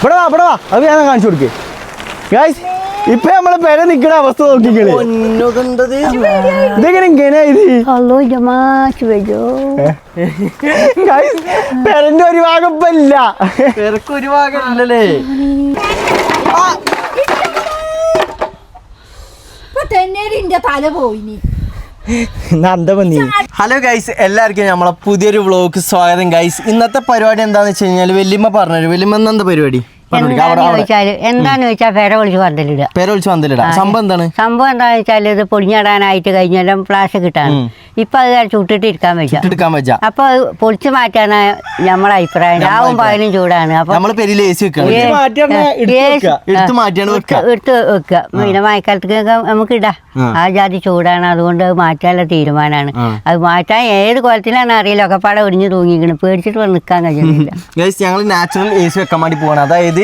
ഇവിടെ വാ അത് ഞാൻ കാണിച്ചു കൊടുക്കേ ഗൈസ്. ഇപ്പൊ നമ്മളെ പേരെ നിക്കണ അവസ്ഥ നോക്കിക്കളി. ഇതെങ്ങനെ ഇങ്ങനെ പേരന്റെ ഒരു ഭാഗം ഇപ്പൊ ഇല്ല. ഒരു ഭാഗം ഇല്ലല്ലേ? തല പോയിനി. ഹലോ ഗൈസ്, എല്ലാവർക്കും നമ്മളെ പുതിയൊരു വ്ളോഗ് സ്വാഗതം ഗൈസ്. ഇന്നത്തെ പരിപാടി എന്താന്ന് വെച്ച് കഴിഞ്ഞാൽ വല്യമ്മ പറഞ്ഞുതരും. വല്യമ്മ എന്താ പരിപാടി? എന്താന്ന് വെച്ചാൽ പേര വിളിച്ച് പന്തലിടുക. സംഭവം എന്താണ്? സംഭവം എന്താന്ന് വെച്ചാൽ ഇത് പൊടിഞ്ഞിടാനായിട്ട് കഴിഞ്ഞാലും ഫ്ലാഷ് കിട്ടാണ്. ഇപ്പൊ അത് ചുട്ടിട്ട് എടുക്കാൻ പറ്റാം. അപ്പൊ പൊളിച്ചു മാറ്റാണ് നമ്മളെ അഭിപ്രായം. രാവും പകലും ചൂടാണ്. അപ്പൊ എടുത്ത് വെക്കുക. പിന്നെ മഴക്കാലത്തേക്ക് നമുക്ക് ഇടാം. ആ ജാതി ചൂടാണ്. അതുകൊണ്ട് അത് മാറ്റാനുള്ള തീരുമാനമാണ്. അത് മാറ്റാൻ ഏത് കൊലത്തിലാണ് അറിയില്ല. ഒക്കെ പാടെ ഒടിഞ്ഞു തൂങ്ങിക്കണം. പേടിച്ചിട്ട് നിൽക്കാൻ കഴിയുന്നില്ല. ഞങ്ങൾ നാച്ചുറൽ AC വെക്കാൻ വേണ്ടി പോവാണ്. അതായത്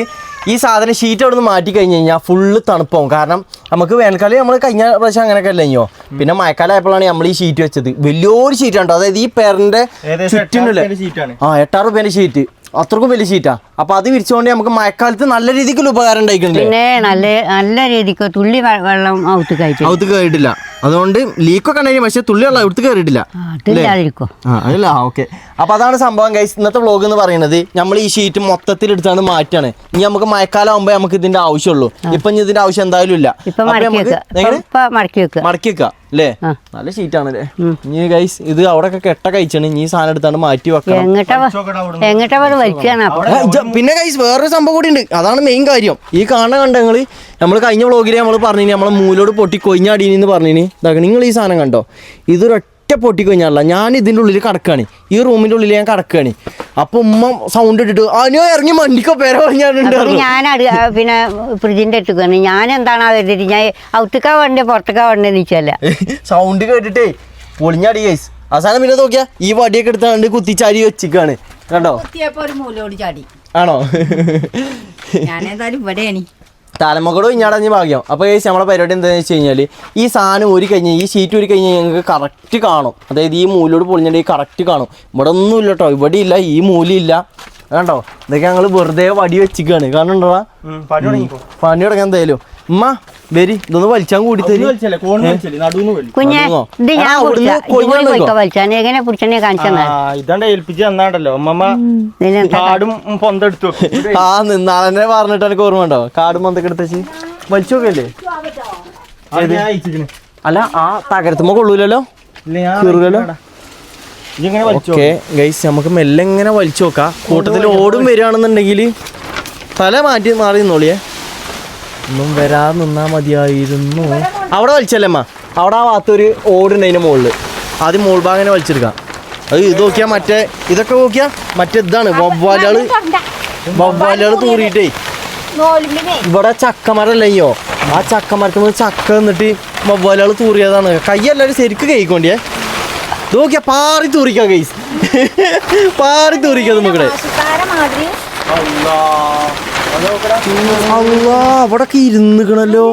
ഈ സാധനം ഷീറ്റ് അവിടെ നിന്ന് മാറ്റി കഴിഞ്ഞ് കഴിഞ്ഞാൽ ഫുള്ള് തണുപ്പാവും. കാരണം നമുക്ക് വേനൽക്കാലം നമ്മൾ കഴിഞ്ഞ പ്രാവശ്യം അങ്ങനെയൊക്കെ അല്ലയോ. പിന്നെ മഴക്കാലം ആയപ്പോഴാണ് നമ്മൾ ഈ ഷീറ്റ് വെച്ചത്. വലിയൊരു ഷീറ്റാണ്. അതായത് ഈ പേരന്റെ ചുറ്റിനുള്ള 8-6 രൂപേന്റെ ഷീറ്റ്, അത്രക്കും വലിയ ഷീറ്റാ. അപ്പൊ അത് വിരിച്ചുകൊണ്ട് നമുക്ക് മഴക്കാലത്ത് നല്ല രീതിക്കുള്ള ഉപകാരം ഉണ്ടായിട്ടുണ്ട്. പിന്നെ നല്ല രീതിക്ക് തുള്ളി വെള്ളം ഔത്ത് കയറിയിട്ടില്ല. അതുകൊണ്ട് ലീക്കൊക്കെ ഉണ്ടായി. പക്ഷെ തുള്ളി വെള്ളം ഔത്ത് കയറിയിട്ടില്ല. അതല്ല ഓക്കെ. അപ്പൊ അതാണ് സംഭവം ഗൈസ്. ഇന്നത്തെ വ്ളോഗ് എന്ന് പറയുന്നത് നമ്മൾ ഈ ഷീറ്റ് മൊത്തത്തിൽ എടുത്താണ് മാറ്റാണ്. ഇനി നമുക്ക് മഴക്കാലം ആകുമ്പോൾ നമുക്ക് ഇതിന്റെ ആവശ്യമുള്ളൂ. ഇപ്പൊ ഇതിന്റെ ആവശ്യം എന്തായാലും ഇല്ല. മടക്കി വെക്കുക അല്ലേ? നല്ല ഷീറ്റാണ് അല്ലേ? ഇനി ഗൈസ് ഇത് അവിടെ കെട്ട കഴിച്ചാണ്. ഇനി സാധനം എടുത്താണ് മാറ്റി വെക്കണം. പിന്നെ ഗൈസ് വേറൊരു സംഭവം കൂടി ഉണ്ട്. അതാണ് മെയിൻ കാര്യം. ഈ കാണാൻ കണ്ട ഞങ്ങള് നമ്മൾ കഴിഞ്ഞ വ്ളോഗിൽ നമ്മൾ പറഞ്ഞു നമ്മളെ മൂലോട് പൊട്ടി കൊഞ്ഞാടീന്ന് പറഞ്ഞു. ഇതാക്കണം നിങ്ങൾ ഈ സാധനം കണ്ടോ? ഇതൊരൊറ്റ പൊട്ടി കൊഞ്ഞാടില്ല. ഞാൻ ഇതിൻ്റെ ഉള്ളിൽ കിടക്കുകയാണ്. ഈ റൂമിൻ്റെ ഉള്ളിൽ ഞാൻ കിടക്കുകയാണ്. അപ്പൊ ഉമ്മ സൗണ്ട് ഇട്ടിട്ട് അനിയോ ഇറങ്ങി മണ്ടിക്കോ പേര പറഞ്ഞാണ്ട് ഞാൻ പിന്നെ ഫ്രിഡ്ജിന്റെ അടുത്ത് ഞാൻ എന്താണ് കരുതിട്ട് ഞാൻ ഔത്തക്കാ വേണ്ടേ പുറത്തേക്കാ വേണ്ടേ നിച്ചല്ല സൗണ്ട് കേട്ടിട്ടേ പൊളിഞ്ഞാടി ഗൈസ്. അവസാനം പിന്നെ നോക്കിയാ ഈ വടിയൊക്കെ എടുത്താണ്ട് കുത്തിച്ചാടി വെച്ചിക്കാണ്. കണ്ടോ? ആണോ? തലമക്കോട് ഇഞ്ഞാടഞ്ഞ് ഭാഗ്യം. അപ്പോൾ ഗൈസ് നമ്മളെ പരിപാടി എന്താണെന്ന് വെച്ച് കഴിഞ്ഞാൽ ഈ സാധനം ഊരി കഴിഞ്ഞാൽ ഈ ഷീറ്റ് ഊരി കഴിഞ്ഞാൽ ഞങ്ങൾക്ക് കറക്റ്റ് കാണും. അതായത് ഈ മൂലോട് പൊളിഞ്ഞിട്ട് കറക്റ്റ് കാണും. ഇവിടെ ഒന്നും ഇല്ല കേട്ടോ. ഇവിടെ ഇല്ല, ഈ മൂലയില്ല. കണ്ടോ? ഇതൊക്കെ ഞങ്ങൾ വെറുതെ വടി വെച്ചിക്കാണ്. കാണണ്ടോ? പണി തുടങ്ങാൻ എന്തായാലും ഉമ്മ വരി ഇതൊന്ന് വലിച്ചാൻ കൂടി തരും. നാളെ പറഞ്ഞിട്ട് എനിക്ക് ഓർമ്മ ഉണ്ടോ? കാടും പൊന്തൊക്കെ എടുത്തേച്ച് വലിച്ചു നോക്കല്ലേ? അല്ല ആ തകരത്തുമ്പോ കൊള്ളൂലല്ലോ, കീറൂലല്ലോ. ഓക്കെ ഗൈസ്, നമുക്ക് മെല്ലെ ഇങ്ങനെ വലിച്ചു നോക്കാം. കൂട്ടത്തിൽ ഓടും വരികയാണെന്നുണ്ടെങ്കിൽ തല മാറ്റി മാറി നിന്നോളിയേ. ഒന്നും വരാതെ നിന്നാ മതിയായിരുന്നു. അവിടെ വലിച്ചല്ലേ അമ്മ? അവിടെ ആ ഭാഗത്തൊരു ഓടുണ്ടതിൻ്റെ മുകളിൽ. ആദ്യം മോൾ ഭാഗം വലിച്ചെടുക്കാം. അത് ഇത് നോക്കിയാ മറ്റേ ഇതൊക്കെ നോക്കിയാ മറ്റേ ഇതാണ് വവ്വാലുകൾ തൂറിയിട്ടേ. ഇവിടെ ചക്കമരല്ലയോ, ആ ചക്കമരത്തിൽ ചക്ക നിന്നിട്ട് വവ്വാലുകൾ തൂറിയതാണ്. കൈ എല്ലാവരും ശരിക്കും കഴിക്കൊണ്ടിയേ. ഇത് നോക്കിയാ പാറി തൂറിക്കാം ഗൈസ്, പാറി തൂറിക്കാം നമുക്കിടെ. അവിടൊക്കെ ഇരുന്നിക്കണല്ലോ.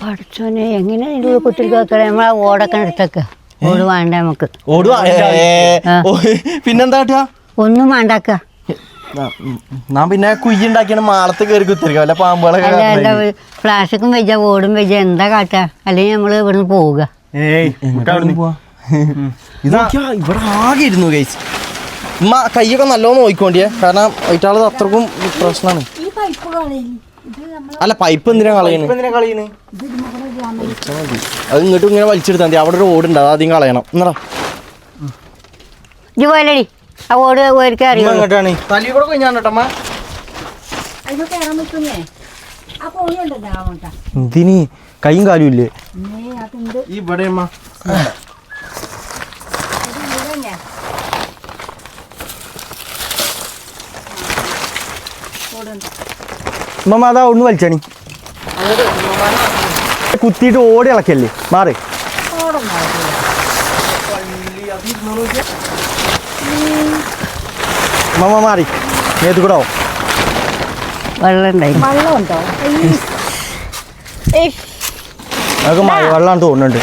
പഠിച്ചോനെ എങ്ങനെ കുത്തിരിക്കോക്കളെ നമ്മളെ ഓടൊക്കെ എടുത്തൊക്കെ ഓട് വേണ്ട നമുക്ക്. ഓട് പിന്നെന്താ ഒന്നും വേണ്ടാക്ക. ഞാൻ പിന്നെ കുയ്യുണ്ടാക്കിയാണ് മാളത്ത് കയറി കുത്തിരിക്കാം. അല്ല പാമ്പുകളൊക്കെ ഫ്ലാഷക്കും വെച്ച ഓടും വെച്ച എന്താ കാട്ടാ? അല്ലെങ്കിൽ നമ്മള് ഇവിടുന്ന് പോവുക. ഇവിടെ ആകെ ഇരുന്നു ഗൈസ്. ഉമ്മ കൈയൊക്കെ നല്ലോണം നോക്കിക്കൊണ്ടിയേ. കാരണം ഒറ്റാളത് അത്രക്കും പ്രശ്നമാണ്. അല്ല പൈപ്പ് എന്തിനാ കളയണ്? അത് ഇങ്ങോട്ടും ഇങ്ങനെ വലിച്ചെടുത്താൽ മതി. അവിടെ ഒരു ഓടുണ്ട്, അത് ആദ്യം കളയണം. എന്നാ ഇതുപോലടി ആ ഓട് എങ്ങോട്ടാണ്? തലയിൽ കൂടെ കൊഞ്ഞാൻ കേട്ടമ്മ. എന്തിന് കൈയും കാലും ഇല്ലേ ഇവിടെ? ഉമ്മ അതാ ഒന്ന് വലിച്ചാണി കുത്തിയിട്ട് ഓടി ഇളക്കല്ലേ? മാറി മമ്മ മാറി ഏത് കൂടെ വെള്ളം അതൊക്കെ വെള്ളമാണ് തോന്നുന്നുണ്ട്.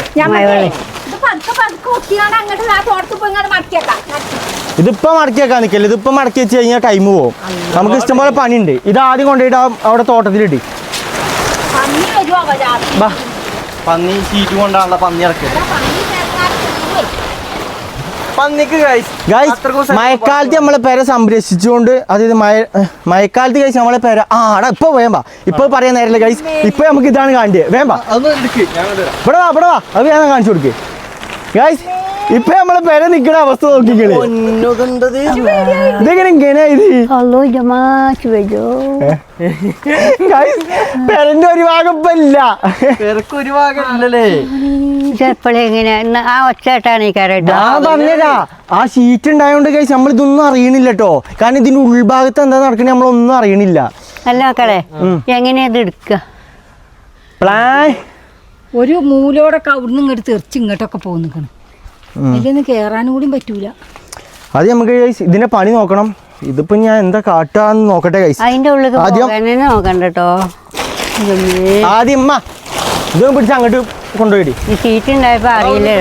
ഇതിപ്പോ മടക്കി വെക്കാൻ നിൽക്കല്ലേ, ഇതിപ്പോ മടക്കി വെച്ച് കഴിഞ്ഞാൽ ടൈം പോകും. നമുക്ക് ഇഷ്ടംപോലെ പണിയുണ്ട്. ഇത് ആദ്യം കൊണ്ടുപോയിട്ട് അവിടെ തോട്ടത്തിലിട്ട് പന്നി ഷീറ്റ് കൊണ്ടാണല്ലോ പന്നി ഇറക്കിയത്. പന്നിക്ക് മഴക്കാലത്ത് നമ്മളെ പേരെ സംരക്ഷിച്ചുകൊണ്ട്, അതായത് മഴക്കാലത്ത് കഴിച്ച് നമ്മളെ പേര ഇപ്പൊ വേമ്പാ, ഇപ്പൊ പറയാൻ നേരല്ലേ ഗൈസ്, ഇപ്പൊ നമുക്ക് ഇതാണ് കാണേണ്ടത്. വേമ്പാ ഇവിടെ വാ അത് ഞാൻ കാണിച്ചു കൊടുക്കേ ഗൈസ്. ഇപ്പൊ നമ്മളെ പേരെ നിക്കണ അവസ്ഥ നോക്കിക്കളി. ഇതെങ്ങനെ ഇങ്ങനെ പെരന്റെ ഒരു ഭാഗം ഇപ്പൊ ഇല്ല, ഒരു ഭാഗം ഇല്ലല്ലേ. ഞാൻ പറഞ്ഞതാ, ആ ഷീറ്റ് ഉണ്ടായോണ്ട് കഴിച്ച് നമ്മൾ ഇതൊന്നും അറിയണില്ല കേട്ടോ. കാരണം ഇതിന്റെ ഉൾഭാഗത്ത് എന്താ നടക്കണേ നമ്മളൊന്നും അറിയണില്ല. അല്ല മക്കളെ, എങ്ങനെയാ ഇത് എടുക്ക? പ്ലാൻ ഒരു മൂലോടൊക്കെ അവിടുന്ന് ഇങ്ങോട്ട് തെറിച്ച് ഇങ്ങോട്ടൊക്കെ പോകുന്നു. ഇതിന് കേറാനും കൂടി പറ്റൂല. അത് നമുക്ക് ഇതിന്റെ പണി നോക്കണം. ഇതിപ്പോ ഞാൻ എന്താ കാട്ടാന്ന് നോക്കട്ടെ ഗൈസ്. അതിന്റെ ഉള്ളിൽ നോക്കണ്ട കേട്ടോ. ആദ്യം ഇതൊന്നും പിടിച്ച് അങ്ങോട്ട് കൊണ്ടുപോയി. ഈ ഷീറ്റ് ഉണ്ടായപ്പോ അറിയില്ലേ,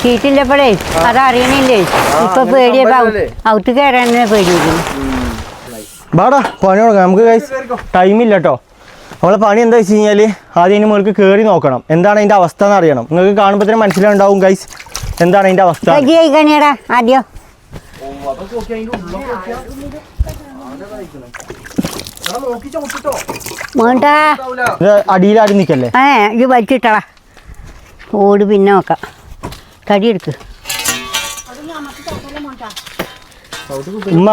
ഷീറ്റില്ലപ്പോഴേ അത് അറിയണില്ലേ. ഇപ്പൊ പേടിയപ്പോ ഔട്ട് കയറാൻ പേടിയിരിക്കുന്നു. ബാടാ പണി കൊടുക്കാം നമുക്ക് ഗൈസ്. ടൈമില്ല കേട്ടോ. നമ്മളെ പണി എന്താ വെച്ച് കഴിഞ്ഞാൽ ആദ്യം അതിന് മുകളിൽ കയറി നോക്കണം, എന്താണ് അതിൻ്റെ അവസ്ഥ എന്ന് അറിയണം. നിങ്ങൾക്ക് കാണുമ്പോൾ തന്നെ മനസ്സിലുണ്ടാവും ഗൈസ് എന്താണ് അതിൻ്റെ അവസ്ഥ. ആദ്യം അടിയിലാടി നിൽക്കല്ലേ. ഇത് വലിച്ചിട്ടടാ, ഓട് പിന്നെ നോക്കാം. തടിയെടുക്ക്. ഉമ്മ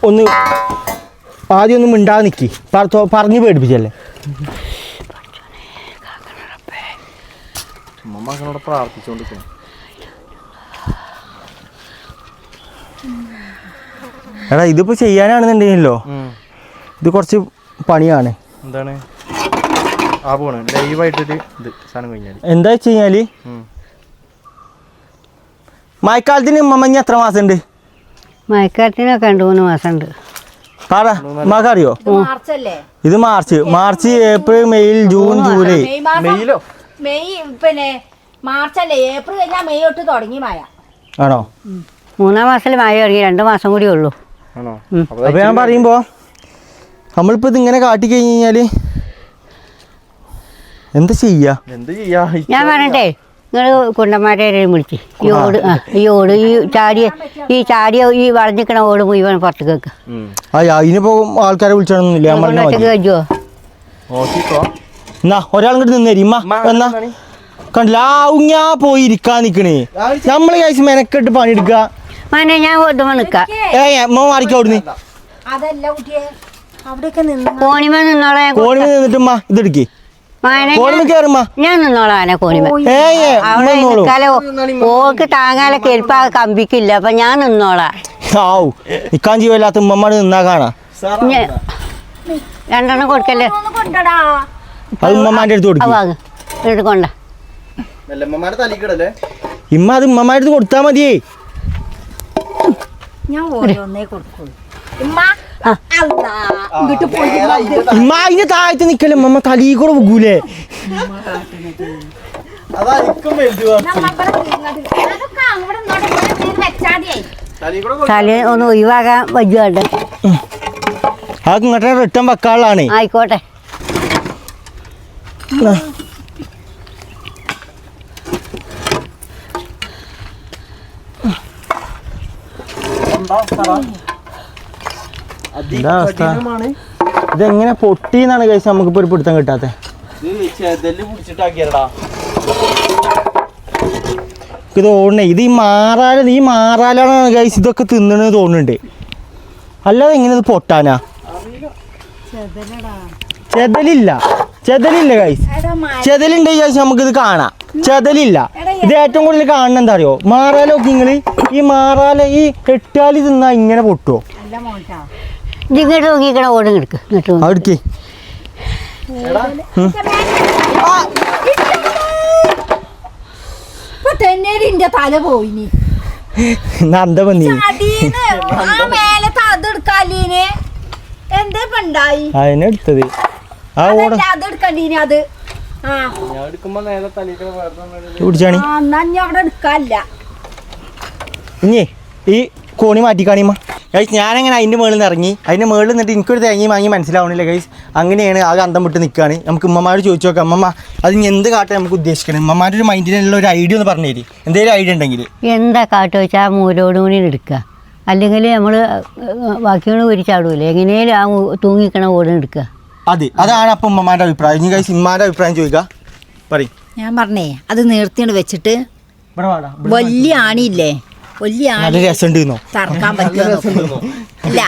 ഒന്ന് ആദ്യം ഒന്നും മിണ്ടാതെ നിൽക്കി, പറഞ്ഞു പേടിപ്പിച്ചല്ലേ. പ്രാർത്ഥിച്ചോണ്ടിരിക്കണം. എടാ ഇതിപ്പോ ചെയ്യാനാണെന്നുണ്ടെങ്കിലോ ഇത് കുറച്ച് പണിയാണ്. എന്താണ് ലൈവായിട്ടൊരു ഇത് സാധനം കഴിഞ്ഞാൽ എന്താ വെച്ച് കഴിഞ്ഞാല് മഴക്കാലത്തിന് ഉമ്മ എത്ര മാസം ഉണ്ട്? മഴക്കാലത്തിനൊക്കെ 2-3 മാസം ഉണ്ട്. അറിയോ? ഇത് March April May June July. പിന്നെ മാർച്ചല്ലേ, ഏപ്രിൽ കഴിഞ്ഞാൽ മെയ് തൊട്ട് തുടങ്ങി മഴ. ആണോ? 3-ാം മാസത്തിൽ മഴ തുടങ്ങി, 2 മാസം കൂടി ഉള്ളൂ. അപ്പൊ ഞാൻ പറയുമ്പോ നമ്മളിപ്പോ ഇതിങ്ങനെ കാട്ടി കഴിഞ്ഞാല് എന്താ ചെയ്യാ? ഞാൻ പറഞ്ഞിട്ടേ, നിങ്ങൾ കുണ്ടന്മാരെ വിളിച്ച് ഈ ചാടിയ ഈ വളഞ്ഞിക്കണ ഓട് മുഴുവൻ പുറത്തേക്ക് വെക്കുക. അതിനിപ്പോ ആൾക്കാരെ വിളിച്ചോന്നില്ല. എന്നാ ഒരാളിങ്ങോട്ട് നിന്നേരി എന്നാ കണ്ടില്ല ഞാൻ പോയിരിക്കാൻ നിക്കണേ. നമ്മള് കഴിച്ച് മെനക്കെട്ട് പണിയെടുക്കുക. ഞാൻ നിക്കാം. മാറിക്കോ അവിടുന്ന്. കോണിമ നിന്നോളാം. കോണിമ നിന്നിട്ട് ഇതെടുക്കേ ഞാൻ നിന്നോളാനെ കോണിമ. ഓക്ക് താങ്ങാലെ കെൽപ്പ കമ്പിക്കില്ല, അപ്പൊ ഞാൻ നിന്നോളാം. നിക്കാൻ ജീവല്ലാത്ത ഉമ്മമാട് നിന്നാ കാണാ. 2 കൊടുക്കല്ലേ, അത് ഉമ്മമാന്റെ അടുത്ത് കൊടുക്കും. എടുക്കൊണ്ട ഇമ്മ അത് ഉമ്മമാരുടെ അടുത്ത് കൊടുത്താ മതിയേ. ഞാൻ ഓരോന്നേ കൊടുക്കുള്ളൂ. ഇമ്മ അതിന്റെ താഴത്ത് നിക്കല്ലേ, ഉമ്മ തലീ കൂടെ വെക്കൂലേ. തല ഒന്ന് ഒഴിവാക്കാൻ വജ്ജുണ്ട്. അത് ഇങ്ങോട്ടെ റിട്ടേൺ വെക്കാനുള്ളതാണ്. ആയിക്കോട്ടെ. ഇതെങ്ങനെ പൊട്ടിന്നാണ് കഴിച്ച നമുക്കിപ്പോ ഒരു പിടുത്തം കിട്ടാത്ത. ഇത് ഓടണേ, ഇത് ഈ മാറാലാണ് കഴിച്ച് ഇതൊക്കെ തിന്നണെന്ന് തോന്നുന്നുണ്ട്. അല്ലാതെ എങ്ങനെ ഇത് പൊട്ടാനാ? ചെതലില്ല കഴിച്ച്. ചെതലുണ്ട് കഴിച്ച് നമുക്കിത് കാണാം. ചെതലില്ല. ഇത് ഏറ്റവും കൂടുതൽ കാണുന്ന എന്താ അറിയോ? മാറാലൊക്കെ നിങ്ങള് ഈ മാറാല ഈ കെട്ടാലി തിന്നാ ഇങ്ങനെ പൊട്ടുവോ? ഇങ്ങോട്ട് നോക്കിക്കണ ഓടും കിടക്ക്. അവിടേക്ക് തല പോയിനി എന്താ പന്നി അതിനെടുത്തത് ആ ഓട പിടിച്ചാണി. അവിടെ എടുക്കാല്ല. ഇഞ്ഞേ ഈ കോണി മാറ്റിക്കാണിയമ്മ ഗൈസ്. ഞാനങ്ങനെ അതിൻ്റെ മുകളിൽ നിന്ന് ഇറങ്ങി, അതിൻ്റെ മുകളിൽ നിന്നിട്ട് എനിക്കൊരു തേങ്ങി വാങ്ങി മനസ്സിലാവണില്ല ഗൈസ്. അങ്ങനെയാണ് ആ അന്തം വിട്ട് നിൽക്കുകയാണ്. നമുക്ക് ഉമ്മമാരോട് ചോദിച്ചു നോക്കാം, അമ്മമ്മ അത് ഇനി എന്ത് കാട്ടാൻ നമുക്ക് ഉദ്ദേശിക്കണം? ഉമ്മമാരുടെ ഒരു മൈൻഡിലുള്ള ഒരു ഐഡിയ ഒന്ന് പറഞ്ഞു തരി, എന്തെങ്കിലും ഐഡിയ ഉണ്ടെങ്കിൽ. എന്താ കാട്ട് വെച്ചാൽ ആ മൂലോട് കൂടി എടുക്കുക, അല്ലെങ്കിൽ നമ്മൾ ബാക്കിയോട് കുരിച്ചാടൂല്ലേ, എങ്ങനെയും ആ തൂങ്ങിക്കണ ഓടും എടുക്കുക. അതാണ് അപ്പം ഉമ്മമാരുടെ അഭിപ്രായം. ഇനി ഗൈസ് ഉമ്മാരുടെ അഭിപ്രായം ചോദിക്കുക, പറയും. ഞാൻ പറഞ്ഞേ അത് നേർത്തിയാണ് വെച്ചിട്ട് വലിയ ആണിയില്ലേ, വലിയ നല്ല ആണി രസമുണ്ടെന്നോ തറക്കാൻ പറ്റുമോ? അല്ല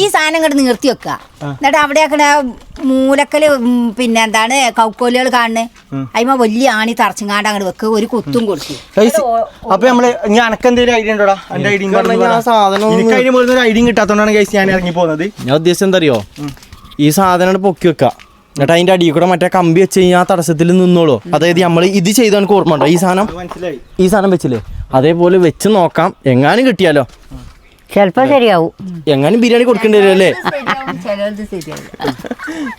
ഈ സാധനം ഇങ്ങോട്ട് നിർത്തി വെക്കുക. എന്നിട്ട് അവിടെയൊക്കെ മൂലക്കല് പിന്നെ എന്താണ് കൗക്കോലുകൾ കാണുന്നത്, അതിമ വലിയ ആണി തറച്ചുങ്ങാണ്ട് അങ്ങോട്ട് വെക്കുക, ഒരു കുത്തും കൊടുക്കും. അപ്പൊ നമ്മള് ഞാൻ എനക്ക് എന്തെങ്കിലും ഐഡിയ ഉണ്ടോടാ? എന്റെ ഐഡിയ എനിക്ക് അതിന് മുകളിൽ ഒരു ഐഡിയ കിട്ടാത്തോണ്ടാണ് ഗൈസ് ഞാൻ ഇറങ്ങി പോകുന്നത്. ഞാൻ ഉദ്ദേശം എന്താ അറിയോ, ഈ സാധനം പൊക്കി വെക്കുക, എന്നിട്ട് അതിന്റെ അടിയിൽ കൂടെ മറ്റേ കമ്പി വെച്ച് കഴിഞ്ഞാൽ ആ തടസ്സത്തിൽ നിന്നോളൂ. അതായത് നമ്മൾ ഇത് ചെയ്താണ് ഓർമ്മ ഉണ്ടോ? ഈ സാധനം വെച്ചില്ലേ, അതേപോലെ വെച്ച് നോക്കാം, എങ്ങാനും കിട്ടിയാലോ. ചിലപ്പോൾ ശരിയാവും. എങ്ങാനും ബിരിയാണി കൊടുക്കേണ്ടി വരും അല്ലേ?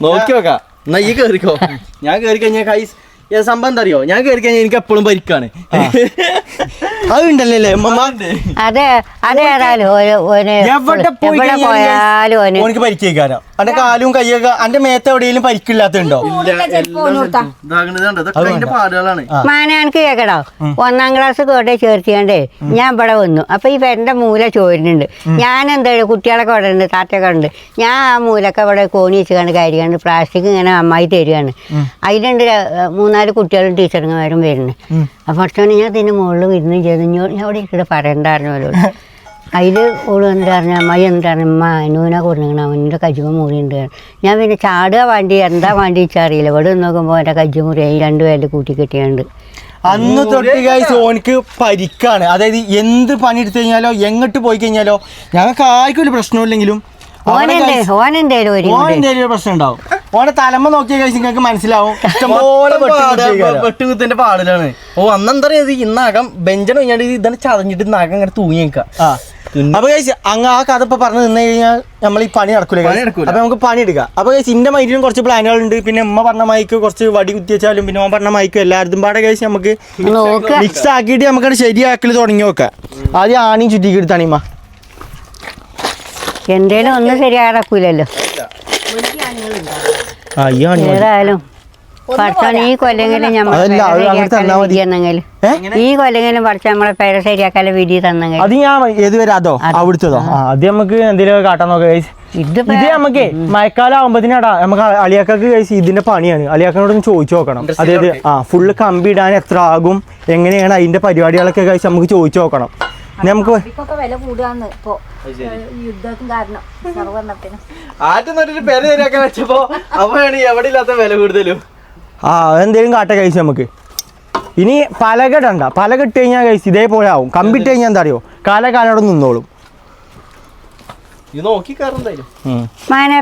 നോക്കി നോക്കാം. എന്നാ ഈ കേറിക്കോ, ഞാൻ കേറി കഴിഞ്ഞാൽ കൈസ് സംഭവം എന്താ അറിയോ, ഞാൻ കേറി കഴിഞ്ഞാൽ എനിക്ക് എപ്പോഴും പരിക്കാണ്. അതുണ്ടല്ലേ അതെ അതേതായാലും എവിടെ പോയാലും ഓനിക്ക് പരിക്കേക്കാരോ? അന്റെ കാലും കയ്യൊക്കെ അന്റെ മേത്ത് എവിടെയെങ്കിലും പരിക്കില്ലാത്തുണ്ടോ? പാടുകളാണ്. മാനാനക്ക് കേക്കടോ, 1ാം ക്ലാസ് കോട്ടെ ചേർത്തിയാണ്ടേ ഞാൻ ഇവിടെ വന്നു. അപ്പൊ ഈ പെരന്റെ മൂല ചോരുന്നുണ്ട്. ഞാൻ എന്താ കുട്ടികളൊക്കെ ഇവിടെ ഉണ്ട്, താറ്റൊക്കെ ഉണ്ട്. ഞാൻ ആ മൂലൊക്കെ ഇവിടെ കോണി വെച്ച് കണ്ട് കരിയാണ്ട് പ്ലാസ്റ്റിക് ഇങ്ങനെ അമ്മായി തരികയാണ്. അതിലുണ്ട് 3-4 കുട്ടികളും ടീച്ചർമാരും വരുന്നത്. അപ്പൊ ഭക്ഷണം ഞാൻ ഇതിന്റെ മുകളിൽ വിരുന്ന് ചെയ്തു. ഞാൻ അവിടെ ഇവിടെ പറയണ്ടായിരുന്നു അവരോട്. അതിൽ ഓട് വന്നിട്ട് പറഞ്ഞു, അമ്മായി എന്നിട്ട് പറഞ്ഞു, അമ്മ നൂന കൊടുക്കണം, അവൻ്റെ കജ്ജുമ മുറിയുണ്ട്. ഞാൻ പിന്നെ ചാടുക വണ്ടി എന്താ വണ്ടി വെച്ചാൽ അറിയില്ല. ഇവിടെ നോക്കുമ്പോൾ എൻ്റെ കജ്ജുമുറി 2 പേരിൽ കൂട്ടി കെട്ടിയുണ്ട്. അന്ന് തൊട്ട് ഗൈസ് ഓനിക്ക് പരിക്കാണ്. അതായത് എന്ത് പണി എടുത്തു കഴിഞ്ഞാലോ എങ്ങോട്ട് പോയി കഴിഞ്ഞാലോ ഞങ്ങൾക്ക് ആർക്കും ഒരു പ്രശ്നമില്ലെങ്കിലും ഓനെന്തേലും പ്രശ്നം ഉണ്ടാവും. ഓനെ തലമ്മ നോക്കിയ കഴിച്ച് നിങ്ങൾക്ക് മനസ്സിലാവും ഇഷ്ടംപോലെ വെട്ടുകുത്തിന്റെ പാടിലാണ്. അന്നെന്താ പറയുക, ഇന്നകം ബെഞ്ചൻ കഴിഞ്ഞാൽ ഇതാണ് ചതഞ്ഞിട്ട് നകം അങ്ങനെ തൂങ്ങി നിൽക്കുക. അപ്പൊ കഴിച്ച് അങ്ങ് ആ കഥ ഇപ്പൊ പറഞ്ഞു നിന്ന് കഴിഞ്ഞാൽ നമ്മൾ ഈ പണി നടക്കൂല. അപ്പൊ നമുക്ക് പണി എടുക്കാം. അപ്പൊ കഴിച്ച് ഇന്റെ മൈൻഡിലും കുറച്ച് പ്ലാനുകളുണ്ട്. പിന്നെ ഉമ്മ പറഞ്ഞ മൈക്ക് കുറച്ച് വടി കുത്തി വെച്ചാലും പിന്നെ ഓൻ പറഞ്ഞ മൈക്കും എല്ലായിടത്തും പാടെ കഴിച്ച് നമുക്ക് മിക്സ് ആക്കിയിട്ട് നമുക്കത് ശരിയാക്കൽ തുടങ്ങി നോക്കാം. ആദ്യം ആണിയും ചുറ്റിക്ക് എടുത്താണിമ്മ. എന്തേലും ഒന്നും ശരിയാക്കൂലല്ലോ. ഏതായാലും പഠിച്ചാണ് ഈ കൊല്ലെങ്കിലും ഈ കൊല്ലെങ്കിലും പഠിച്ച നമ്മളെ പേരെ ശരിയാക്കാനുള്ള വിധി തന്നെങ്കിൽ അത് ഞാൻ ഏതുവരെ അതോ അവിടുത്തതോ അത് നമുക്ക് എന്തെങ്കിലും കാട്ടാൻ നോക്കാം. ഇത് നമുക്ക് മഴക്കാലം ആകുമ്പോഴത്തേനാടാ നമുക്ക് അളിയാക്കക്ക് കഴിച്ച് ഇതിന്റെ പണിയാണ്. അളിയാക്കനോടൊന്ന് ചോദിച്ചു നോക്കണം. അതായത് ഫുള്ള് കമ്പി ഇടാൻ എത്ര ആകും, എങ്ങനെയാണ് അതിന്റെ പരിപാടികളൊക്കെ കഴിച്ച് നമുക്ക് ചോദിച്ചു നോക്കണം. നമുക്ക് വില കൂടുകയാണ് ഇപ്പൊ യുദ്ധം കാരണം സർവ്വെണ്ണത്തിന്. ആറ്റൊരു പേര് ശരിയാക്കാൻ വെച്ചപ്പോ അപ്പോഴാണ് എവിടെ ഇല്ലാത്ത വില കൂടുതലും. എന്തേലും കാട്ട കഴിച്ച് നമുക്ക്. ഇനി പലക ഇടണ്ട. പലക ഇട്ട് കഴിഞ്ഞാൽ കഴിച്ച് ഇതേപോലെ ആവും. കമ്പിട്ട് കഴിഞ്ഞാൽ എന്താ അറിയോ, കാലകാലോടെ നിന്നോളും.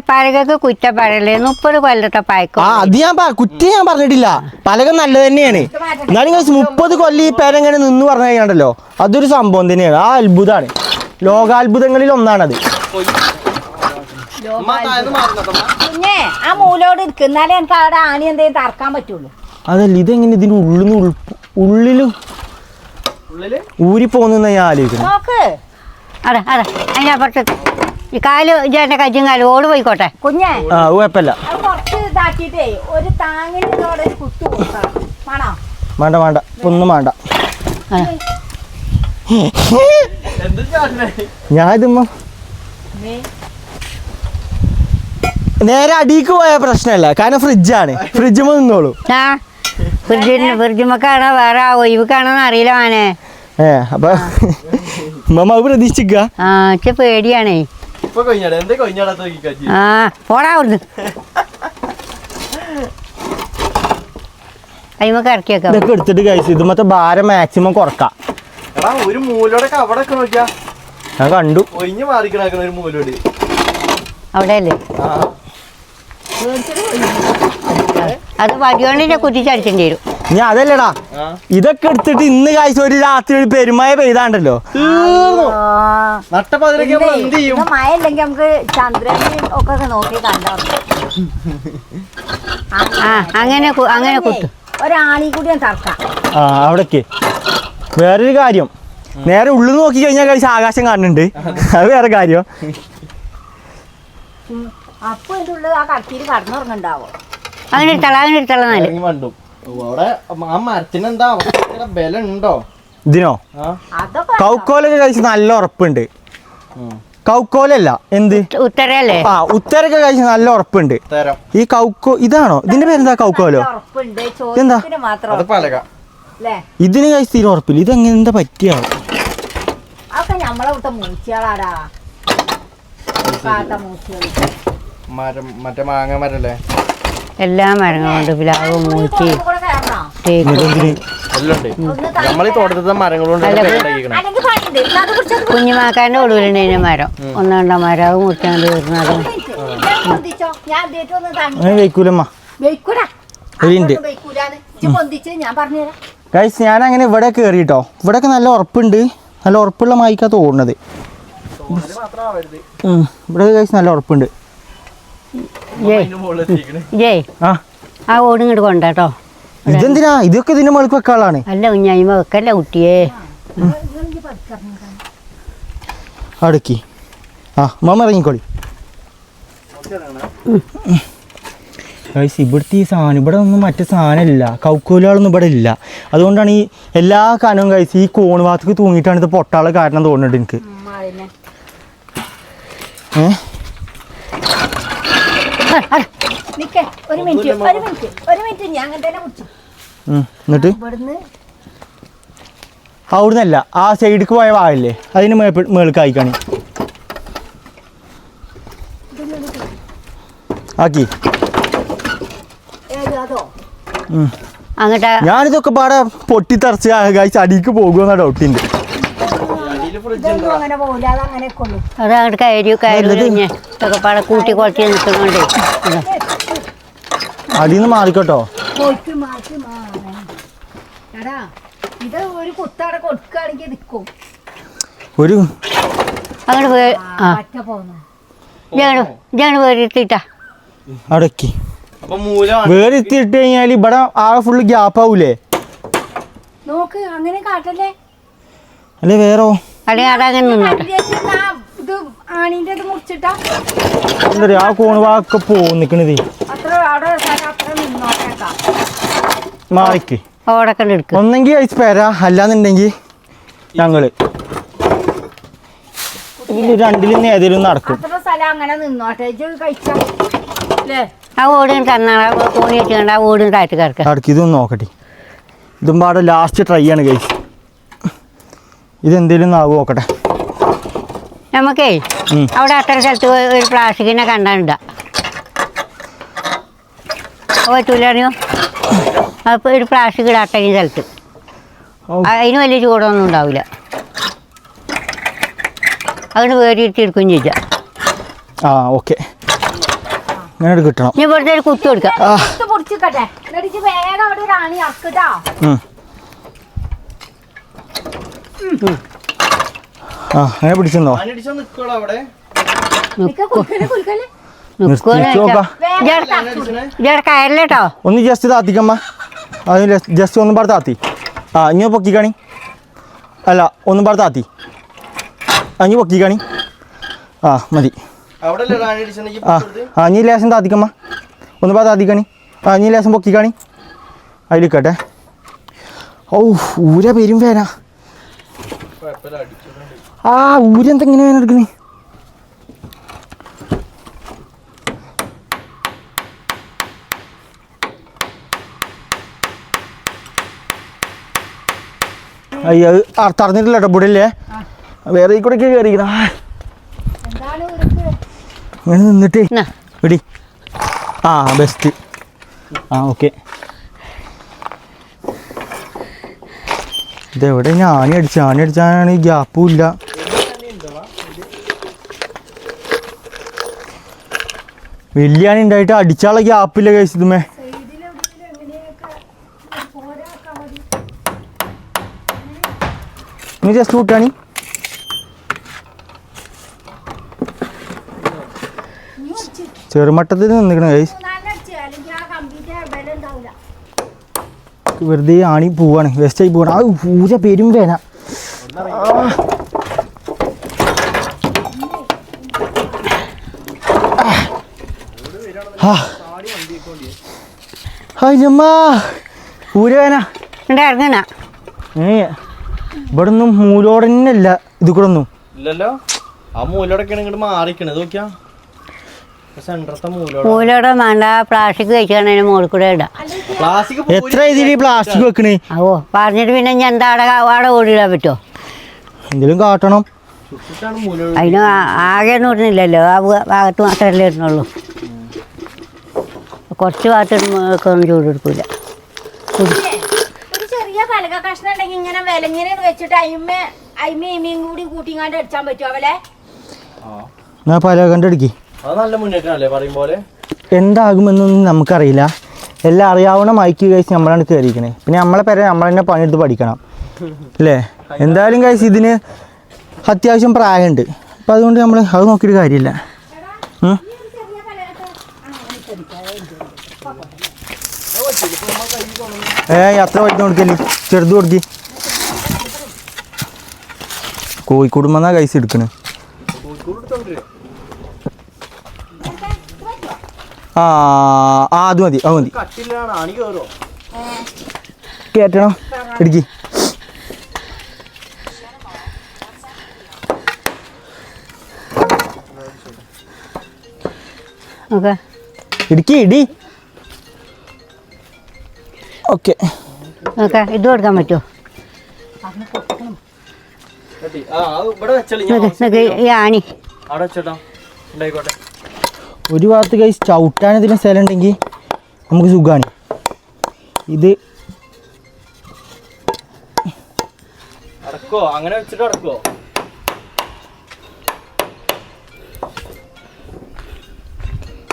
പലകക്ക് കുറ്റ പറയല്ലേ, 30 കൊല്ലത്തെ പഴക്കം. അത് ഞാൻ കുറ്റം ഞാൻ പറഞ്ഞിട്ടില്ല. പലക നല്ലത് തന്നെയാണ്. എന്നാലും കഴിച്ച് 30 കൊല്ലം ഈ പേരെങ്ങനെ നിന്ന് പറഞ്ഞു കഴിഞ്ഞാണ്ടല്ലോ അതൊരു സംഭവം തന്നെയാണ്. ആ അത്ഭുതമാണ്, ലോകാത്ഭുതങ്ങളിൽ ഒന്നാണത്. പിന്നെ ആ മൂലോട് ഇരിക്കുന്നാലേ എനിക്ക് അവിടെ ആണി എന്തെങ്കിലും തറക്കാൻ പറ്റുള്ളൂ. അതല്ല ഇതെങ്ങനെ ഇതിന്റെ ഉള്ളിലും ഊരി പോകുന്ന ഞാൻ ആലോചിക്കുന്നു. നോക്ക് അതെ അതെ അതിനപ്പുറത്ത് ഈ കാല് ചേട്ടൻ്റെ കജ്ജും കാലും ഓട് പോയിക്കോട്ടെ കുഞ്ഞേ. കുഴപ്പമില്ല. കുറച്ച് ഇതാക്കിട്ടേ ഒരു താങ്ങിന് കുത്തു കൊടുക്കണം. വേണ്ട വേണ്ട ഒന്നും വേണ്ട. ഞാൻ ഇതുമ്മ നേരെ അടിക്ക് പോയ പ്രശ്നമല്ല, കാരണം ഫ്രിഡ്ജാണ്. ഫ്രിഡ്ജുമ്മ നിന്നോളൂ. ഫ്രിഡ്ജുമ്മക്കാണോ വേറെ ഒഴിവുക്കാണോന്ന് അറിയില്ല മാനെ. അപ്പൊ മമ്മ പ്രതീക്ഷിക്കുക. പേടിയാണേ. പോടാ അവിടുന്ന് അയിമൊക്കെ ഇറക്കിയൊക്കെ ഇതൊക്കെ എടുത്തിട്ട് കഴിച്ചു. ഇതുമത്തെ ഭാരം മാക്സിമം കുറക്കാം. ഒരു മൂലോടൊക്കെ അവിടെ നോക്കിയാ ഞാൻ കണ്ടു ഒഴിഞ്ഞു മാറിക്കണ ഒരു മൂലോട് അവിടെ അല്ലേ. അത് വടിയോണ്ടിന്റെ കുത്തിച്ചടിച്ചേണ്ടി വരും. ഞാൻ അതല്ലടാ ഇതൊക്കെ എടുത്തിട്ട് ഇന്ന് കഴിച്ച ഒരു രാത്രി ഒരു പെരുമായ പെയ്താണ്ടല്ലോ മഴ ഇല്ലെങ്കിൽ നമുക്ക് ചന്ദ്രനെയും ഒക്കെ നോക്കി കണ്ടോ. അങ്ങനെ അങ്ങനെ കുത്തും. ഒരാണി കൂടി ഞാൻ തറക്കാം. അവിടേക്ക് വേറൊരു കാര്യം, നേരെ ഉള്ളിൽ നോക്കി കഴിഞ്ഞാൽ കഴിച്ച് ആകാശം കാണുന്നുണ്ട്. അത് വേറെ കാര്യം. അപ്പൊ ഇതിന്റെ ഉള്ളിൽ ആ കടത്തിയിൽ കടന്നുറങ്ങണ്ടാവോ? അങ്ങനെ ഇട്ടള നല്ല വണ്ടും അവിടെ ആ മരത്തിന് എന്താ ബലം ഉണ്ടോ ഇതിനോ? അതൊക്കെ കൗക്കോലൊക്കെ കഴിച്ച് നല്ല ഉറപ്പുണ്ട്. കൗക്കോലല്ല എന്ത് ഉത്തരല്ലേ? ആ ഉത്തരൊക്കെ കഴിച്ച് നല്ല ഉറപ്പുണ്ട്. തരം ഈ കൗക്കോ ഇതാണോ? ഇതിന്റെ പേരെന്താ? കൗക്കോലോ? ഉറപ്പുണ്ട്. എന്താ? ചോദ്യത്തിന് മാത്രം അത് പലക അല്ലേ? ഇതിന് കഴിച്ച് തീരെ ഉറപ്പില്ല. ഇതെങ്ങനെ എന്താ പറ്റിയാവോ? അതൊക്കെ നമ്മളെ വിട്ട മൂച്ചികളാടാ. കാട്ട മൂച്ചികള്. മരം മറ്റേ മാങ്ങ മരല്ലേ എല്ലാ മരങ്ങളുണ്ട്. പ്ലാവ്, മൂച്ചി, കൂടെ കയറണോ? തേക്ക്. ഇതെന്തിന്? എല്ലാം ഉണ്ട്. നമ്മളീ തോട്ടത്തിലെ മരങ്ങൾ കൊണ്ട് ഉണ്ടാക്കിക്കണേ. അല്ലെങ്കിൽ പണിയുണ്ട്. എന്നാ അത് പിടിച്ചത് കുഞ്ഞുമാക്കാൻ്റെ ഒടുവിലുണ്ട് അതിൻ്റെ മരം. ഒന്നാണ്ടാം മരം അത് മുറിച്ചാണ്ട് തീർന്നതും. പൊന്തിച്ചോ. ഞാൻ ആദ്യമായിട്ട് ഒന്ന് തങ്ങി അങ്ങനെ വെക്കൂലമ്മ. വെയ്ക്കൂടാ. ഇതിണ്ട്. വെയ്ക്കൂലാന്ന് ഇജ്ജ് പൊന്തിച്ച് ഞാൻ പറഞ്ഞുതരാം. ഗൈസ് ഞാൻ അങ്ങനെ ഇവിടെ കയറിട്ടോ. ഇവിടെയൊക്കെ നല്ല ഉറപ്പുണ്ട്. നല്ല ഉറപ്പുള്ള മായിക്കാ തോന്നുന്നത്. ഇവിടെ ഗൈസ് നല്ല ഉറപ്പുണ്ട്. ജയ് ആ ആ ഓട് ഇങ്ങോട്ട് കൊണ്ടാട്ടോ. ഇതെന്തിനാ? ഇതൊക്കെ ഇതിന്റെ മുകളിൽ വെക്കാളാണ്. അല്ല കുഞ്ഞായ്മ വെക്കല്ല കുട്ടിയെ. അടുക്കി ആ മാമ ഇറങ്ങിക്കോളി. ഗൈസ് ഇവിടുത്തെ ഈ സാധനം ഇവിടെ ഒന്നും മറ്റു സാധനമില്ല. കൗക്കോലുകളൊന്നും ഇവിടെ ഇല്ല. അതുകൊണ്ടാണ് ഈ എല്ലാ കനവും ഗൈസ് ഈ കോണ് ഭാഗത്തേക്ക് തൂങ്ങിയിട്ടാണ് ഇത് പൊട്ടാളെ കാരണം തോന്നുന്നുണ്ട് എനിക്ക്. നിക്കേ ഒരു മിനിറ്റ് ഞാൻ അങ്ങനെ തന്നെ പിടിച്ചു. എന്നിട്ട് ഇവിടുന്ന് അവിടുന്നല്ല ആ സൈഡിക്ക് പോയ ഭാഗമില്ലേ അതിന് മേൾക്ക് അയക്കാണ് ആക്കി. അതോ അങ്ങോട്ട് ഞാനിതൊക്കെ പാടെ പൊട്ടിത്തെറിച്ച് കഴിച്ച് അടിക്ക് പോകുമെന്ന ഡൗട്ടുണ്ട്. ഇതൊന്നും അങ്ങനെ പോകില്ല. അത് അങ്ങനെ കൊള്ളു. അത് അങ്ങോട്ട് കയറി കഴിഞ്ഞ് ഇതൊക്കെ പാടെ കൂട്ടി കുളത്തി നിൽക്കുന്നുണ്ട്. അടിയിൽ മാറിക്കോട്ടോ. പോയിട്ട് മാറ്റി എടാ ഇത് ഒരു കുത്തവിടെ കൊടുക്കുകയാണെങ്കിൽ നിൽക്കും. ഒരു അങ്ങോട്ട് ആ പറ്റ പോന്നു. ഇതാണ് വേറിട്ടിട്ടാ അടക്കി അപ്പൊ മൂലം വേറെ എത്തിയിട്ട് കഴിഞ്ഞാൽ ഇവിടെ ആകെ ഫുള്ള് ഗ്യാപ്പ് ആവൂലേ? നോക്ക് അങ്ങനെ കാട്ടല്ലേ. അല്ലെ വേറോ അല്ലെങ്കിൽ അതങ്ങനെ നിന്നോട്ടെ. ഇത് ആണിന്റെ ഇത് മുറിച്ചിട്ടാ എന്താ പറയാ ആ കോണുവാക്കെ പോന്നിക്കണത്. അത്ര അവിടെ അത്ര നിന്നോട്ടേക്കാം. മാറിക്ക് ഓടൊക്കെ എടുക്കും. ഒന്നെങ്കിൽ കഴിച്ച് പേരാ അല്ലാന്നുണ്ടെങ്കിൽ ഞങ്ങള് ഇതിൽ രണ്ടിൽ നിന്ന് ഏതെങ്കിലും നടക്കും. അത്ര സ്ഥലം അങ്ങനെ നിന്നോട്ടെ. ഇജ്ജ് കഴിച്ചാ അല്ലേ? ആ ഓടിന് തന്നാ കോണി വെച്ചുകൊണ്ട് ആ ഓടിന് താഴ്ത്തി കിടക്കുക. അടുക്ക് ഇതൊന്ന് നോക്കട്ടെ. ഇതും പാടെ ലാസ്റ്റ് ട്രൈ ആണ് കഴിച്ച്. ഇതെന്തേലും ആവും നോക്കട്ടെ. നമുക്കേ അവിടെ അത്ര സ്ഥലത്ത് ഒരു പ്ലാസ്റ്റിക്കിനെ കണ്ടാണ്ട പറ്റൂലറിയോ? അപ്പോൾ ഒരു പ്ലാസ്റ്റിക് ഇടാട്ട ഈ സ്ഥലത്ത് അതിന് വലിയ ചൂടൊന്നും ഉണ്ടാവില്ല. അതുകൊണ്ട് വേറിയിട്ടെടുക്കുകയും ചെയ്യാം. ആ ഓക്കെ അങ്ങനെ കിട്ടണം. ഇനി വെറുതെ ഒരു കുത്തി കൊടുക്കാം. പൊടിച്ചിട്ടെ എന്നിട്ട് വേഗം അവിടെ ഒരു ആണി ഇറക്കിട്ടാ. ആ അങ്ങനെ പിടിച്ചോ. നിക്കോളൂ അവിടെ കയറില്ലേട്ടോ. ഒന്ന് ജസ്റ്റ് താത്തിക്കമ്മ. അതിന് ജസ്റ്റ് ഒന്നും പാടെ താത്തി. ആ ഇനി പൊക്കിക്കാണി. അല്ല ഒന്നും പാടെ താത്തി. ഇനി പൊക്കിക്കാണി. ആ മതി. ആ ഇനി ലേശം താത്തിക്കമ്മ. ഒന്ന് പാടെ താത്തിക്കാണി. ആ ഇനി ലേശം പൊക്കിക്കാണി. അതിലിക്കട്ടെ. ഓ ഊര പേരും വേന. ആ ഊരെന്തെങ്ങനെ വേന എടുക്കണേ. അയ്യോ തറഞ്ഞിട്ടില്ല കേട്ടോ ഇവിടെ ഇല്ലേ. വേറെ ഈ കൂടെ കയറിയിരിക്കണ അങ്ങനെ നിന്നിട്ട് എടി. ആ ബെസ്റ്റ്. ആ ഓക്കെ. ഇതെവിടെ ആണി അടിച്ചാണ് ഈ ഗ്യാപ്പും ഇല്ല. വലിയ ആണി ഉണ്ടായിട്ട് അടിച്ചാനുള്ള ഗ്യാപ്പില്ല കഴിച്ചതുമേ. നീ ജസ്റ്റ് കൂട്ടാണി. ചെറുമട്ടത്തിൽ നിന്നിക്കണം കൈസ്. വെറുതെ ആണി പോവാണ്. വേസ്റ്റായി പോവാണ്. ആ പൂജ പേരും വേന. അയ്യമ്മ ഊരവേന ഇവിടെ ഇറങ്ങണ ഇവിടെ ഒന്നും മൂലോടനല്ല ഇത് കൂടെ ഒന്നും ഇല്ലല്ലോ ആ മൂലോടൊക്കെയാണ് ഇങ്ങോട്ട് മാറിക്കണത് നോക്കിയാ സെന്ററത്തെ മൂലോടെ വേണ്ട പ്ലാസ്റ്റിക് കഴിച്ചാണ് അതിന് മുകളിൽ കൂടെ ഇടാം. പ്ലാസ്റ്റിക് എത്ര ഇതിൽ പ്ലാസ്റ്റിക് വെക്കണേ ഓ പറഞ്ഞിട്ട് പിന്നെ ഞാൻ എന്താ അവിടെ ഓടിയിടാൻ പറ്റുമോ? എന്തെങ്കിലും കാട്ടണം. അതിന് ആകെ ഒന്നും ഇടുന്നില്ലല്ലോ, ആ ഭാഗത്ത് മാത്രമല്ലേ ഇടുന്നുള്ളൂ. കുറച്ച് ഭാഗത്ത് ഒന്നും ചൂട് എടുക്കില്ല. ഒരു ചെറിയ പലക കഷ്ണം ഉണ്ടെങ്കിൽ ഇങ്ങനെ വിലങ്ങനെ വെച്ചിട്ട് അയിമയും കൂടി കൂട്ടിങ്ങാണ്ട് അടിച്ചാൻ പറ്റുമോ അവലെ? ഞാൻ പല കണ്ടടിക്ക്. അത് നല്ല മുന്നേറ്റമല്ലേ പറയും പോലെ. എന്താകുമെന്നൊന്നും നമുക്കറിയില്ല. എല്ലാം അറിയാവുന്ന മൈക്ക് കഴിച്ച് നമ്മളാണ് കയറിയിരിക്കണേ. പിന്നെ നമ്മളെ പേരെ നമ്മൾ തന്നെ പണിയെടുത്ത് പഠിക്കണം അല്ലേ? എന്തായാലും കഴിച്ച് ഇതിന് അത്യാവശ്യം പ്രായമുണ്ട്. അപ്പം അതുകൊണ്ട് നമ്മൾ അത് നോക്കിയിട്ട് കാര്യമില്ല. അത്ര വലുത് കൊടുക്കല്ലേ, ചെറുത് കൊടുക്കി. കോഴിക്കോട് വന്നാ കൈസ് എടുക്കണേ. അത് മതി, അത് മതി. കേറ്റണം, ഇടുക്കി. ഇടുക്കി ഇടി. ഓക്കെ ഓക്കെ, ഇത് കൊടുക്കാൻ പറ്റുമോ? ഈ ആണി ഒരു ഭാഗത്ത് കൈ ചവിട്ടാൻ ഇതിന് സ്ഥലം ഉണ്ടെങ്കിൽ നമുക്ക് സുഖമാണ്. ഇത് അടക്കോ അങ്ങനെ വെച്ചിട്ട് അടക്കോ?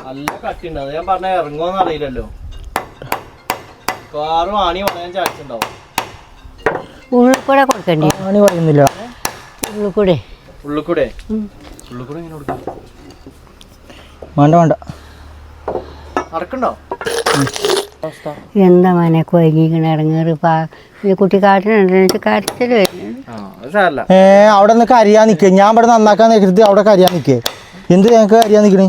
നല്ല കട്ടിണ്ട്. അത് ഞാൻ പറഞ്ഞ ഇറങ്ങുമെന്ന് അറിയില്ലല്ലോ. കാറും ആണി പറയാൻ ചാടിച്ചിട്ടുണ്ടാവും. ഉള്ളിൽ കൂടെ കൊടുക്കണ്ടേ? ആണി പറയുന്നില്ല. ഉള്ളിൽ കൂടെ ഇങ്ങനെ കൊടുക്കാം. വേണ്ട വേണ്ട, അടക്കണ്ടോ? എന്താ മനെ കൊയങ്ങിക്കണ ഇറങ്ങേറ്. കുട്ടി കാട്ടിനുണ്ട്, കരച്ചിൽ വരുന്നുണ്ട്. അവിടെ നിന്ന് കരിയാൻ നിൽക്കുക. ഞാൻ ഇവിടെ നന്നാക്കാൻ നിൽക്കരുത്, അവിടെ കരിയാൻ നിൽക്കേ. എന്ത് ഞങ്ങൾക്ക് കരിയാൻ നിൽക്കണേ?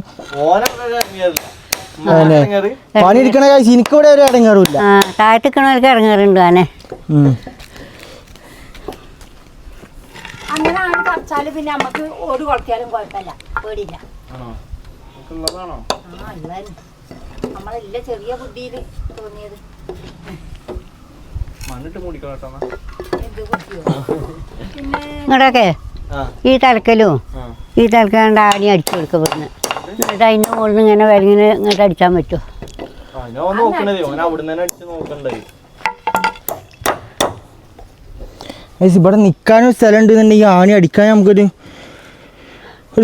പണി എടുക്കണ കാഴ്ച എനിക്കിവിടെ ഒരു ഇടങ്ങാറില്ല. താഴ്ത്തിക്കണവർക്ക് ഇറങ്ങാറുണ്ട് ആനെ. അങ്ങനെ ആണ് കുറച്ചാല് പിന്നെ നമുക്ക് ഓട് കുളത്തിയാലും കുഴപ്പമില്ല, പേടിയില്ല. നമ്മളെല്ലാം ചെറിയ ബുദ്ധിയിൽ തോന്നിയത്. ഇങ്ങോട്ടൊക്കെ ഈ തലക്കലും ഈ തലക്കാണ്ട് ആണി അടിച്ചു കൊടുക്കപ്പെടുന്നത്. എന്നിട്ട് അതിൻ്റെ മുകളിൽ നിന്ന് ഇങ്ങനെ വരങ്ങിന് ഇങ്ങോട്ട് അടിച്ചാൻ പറ്റുമോ? ഇവിടെ നിൽക്കാനും സ്ഥലം ഉണ്ടെന്നുണ്ടെങ്കിൽ ആണി അടിക്കാൻ നമുക്കൊരു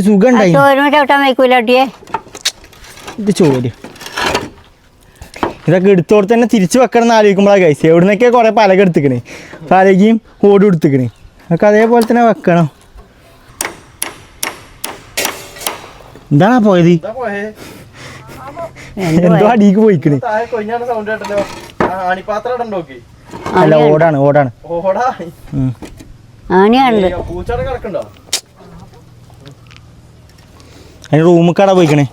സുഖം ഉണ്ടായി. ചോരുമ്പോ ചവിട്ടാൻ വയ്ക്കൂല ഒട്ടിയെ. ഇത് ചോര് ഇതൊക്കെ എടുത്തോടെ തന്നെ തിരിച്ചു വെക്കണം എന്ന് ആലോചിക്കുമ്പോഴാണ് കഴിച്ചത്. എവിടെ നിന്നൊക്കെ കുറേ പലക എടുത്തിക്കണേ, പലകയും ഓടും എടുത്തിക്കണേ. അതൊക്കെ അതേപോലെ തന്നെ വെക്കണം. എന്താണ് പോയത്? എന്തോ അടിക്ക് പോയിക്കണേ. അല്ല, ഓടാണ്. ആണിയാണത്. അതിന് റൂമിൽ കട പോയിക്കണേ.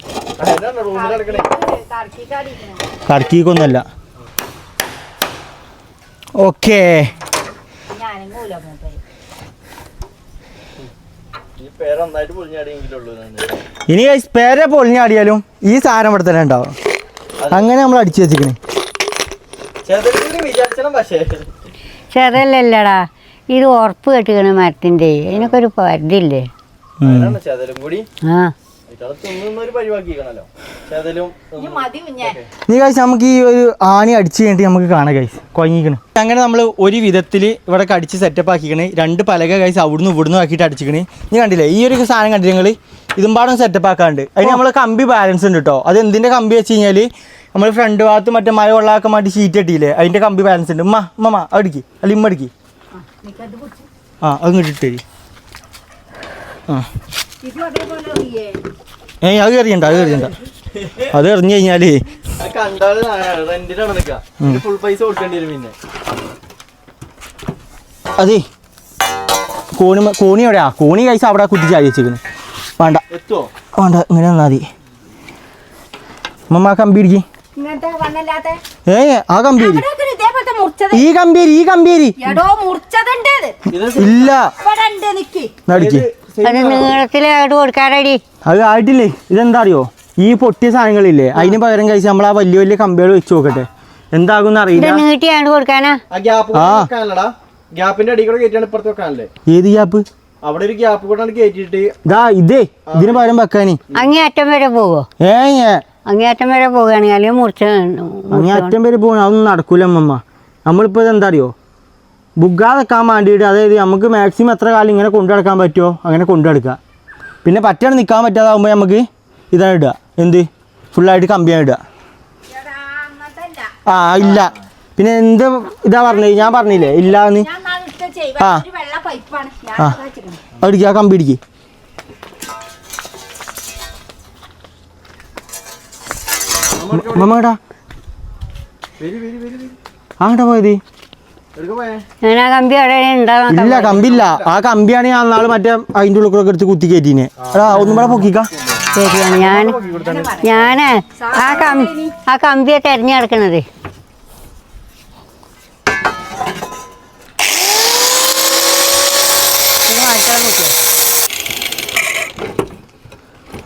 കടക്കിക്കൊന്നല്ല. ഓക്കേ, ഇനി പേരെ പൊളിഞ്ഞാടിയാലും ഈ സാധനം ഇവിടെ തന്നെ ഉണ്ടാവും. അങ്ങനെ നമ്മൾ അടിച്ചു വെച്ചിക്കണേ. ചെതലല്ലടാ, ഇത് ഉറപ്പ് കെട്ടിക്കണ മരത്തിൻ്റെ. അതിനൊക്കെ ഒരു പരിധിയില്ലേ? ആ നീ കഴിച്ച് നമുക്ക് ഈ ഒരു ആണി അടിച്ചു കഴിഞ്ഞിട്ട് നമുക്ക് കാണാം കഴിച്ച് കൊങ്ങിക്കണ്. അങ്ങനെ നമ്മൾ ഒരു വിധത്തിൽ ഇവിടെ അടിച്ച് സെറ്റപ്പ് ആക്കിക്കണേ. 2 പലക കഴിച്ച് അവിടുന്ന് ഇവിടുന്ന് ആക്കിയിട്ട് അടിച്ചിക്കണേ. നീ കണ്ടില്ലേ ഈ ഒരു സാധനം കണ്ടില്ല നിങ്ങൾ? ഇതും പാടും സെറ്റപ്പ് ആക്കാണ്ട്. അതിന് നമ്മൾ കമ്പി ബാലൻസ് ഉണ്ട് കേട്ടോ. അത് എന്തിൻ്റെ കമ്പി വെച്ച് കഴിഞ്ഞാൽ നമ്മൾ ഫ്രണ്ട് ഭാഗത്ത് മറ്റേ മഴ വെള്ളമാക്കാൻ വേണ്ടി ഷീറ്റ് കെട്ടിയില്ലേ, അതിൻ്റെ കമ്പി ബാലൻസ് ഉണ്ട്. ഉമ്മ അടിക്കി, അല്ല ഇമ്മ അടിക്കി. അത് ഇങ്ങോട്ട് അത് കറിയണ്ട. അത് എറിഞ്ഞു കഴിഞ്ഞാല് അതെ കോണി എവിടെയാ? കോണി കഴിച്ച അവിടെ കുത്തി ചാരി വെച്ചിരിക്കണ്. വേണ്ട ഇങ്ങനെ നിന്നാ മതി. മമ്മ ആ കമ്പി ഇടിക്ക്. ഇങ്ങനത്തെ വണ്ണല്ലാത്ത ആ കമ്പേരി അവിടെയൊക്കെ ഇതേപോലത്തെ മുറിച്ചത് ഈ കമ്പേരി എടോ മുറിച്ചതുണ്ട് ഇല്ല ഇവിടെ ഉണ്ട് നിക്ക് നടിക്ക്. അത് നീളത്തിലായിട്ട് കൊടുക്കാറടി. അത് ആയിട്ടില്ലേ. ഇതെന്താ അറിയോ, ഈ പൊട്ടിയ സാധനങ്ങളില്ലേ അതിന് പകരം കഴിച്ച് നമ്മൾ ആ വലിയ വലിയ കമ്പികൾ വെച്ച് നോക്കട്ടെ എന്താകും ഇത് അറിയില്ല. നീട്ടിയാണ്ട് കൊടുക്കാനാ? ഗ്യാപ്പിന്റെ അടി കൂടെ കയറ്റിയാണ് ഇപ്പുറത്ത് വെക്കാനല്ലേ? ഏത് ഗ്യാപ്പ്? അവിടെ ഒരു ഗ്യാപ്പ് കൂടെ കയറ്റിട്ട് ഇതാ ഇതേ ഇതിന് പകരം വെക്കാനി. അങ്ങേ അറ്റം വരെ പോവോ? അങ്ങേ അറ്റം വരെ പോവുകയാണെങ്കിൽ അല്ലെങ്കിൽ അങ്ങനെ അറ്റം വരെ പോകണം. അതൊന്നും നടക്കൂല അമ്മമ്മ. നമ്മളിപ്പോൾ ഇതെന്താ അറിയോ, ബുഗ്ഗാതെ വെക്കാൻ വേണ്ടിയിട്ട്, അതായത് നമുക്ക് മാക്സിമം എത്ര കാലം ഇങ്ങനെ കൊണ്ടു നടക്കാൻ പറ്റുമോ അങ്ങനെ കൊണ്ടു നടക്കുക. പിന്നെ പറ്റാതെ നിൽക്കാൻ പറ്റാതാകുമ്പോൾ നമുക്ക് ഇതാണ് ഇടുക, എന്ത് ഫുള്ളായിട്ട് കമ്പിയാണ് ഇടുക. ആ ഇല്ല പിന്നെ എന്ത് ഇതാ പറഞ്ഞത്, ഞാൻ പറഞ്ഞില്ലേ ഇല്ലാന്ന്. ആ ആ അടിക്കുക, ആ കമ്പി ഇടിക്ക്. മമ്മടാ ആണ്ടാ പോയത്? ഞാൻ ആ കമ്പി അവിടെ ഉണ്ടാവും. ഇല്ല കമ്പില്ല. ആ കമ്പിയാണ് ഞാൻ നാളെ മറ്റേ അതിൻ്റെ ഉള്ളിൽ കൂടെ എടുത്ത് കുത്തി കയറ്റീനെ. എടാ ഒന്നും കൂടെ പൊക്കിക്ക. ശരിയാണ്. ഞാന് ആ കമ്പിയെ തെരഞ്ഞു നടക്കണത്.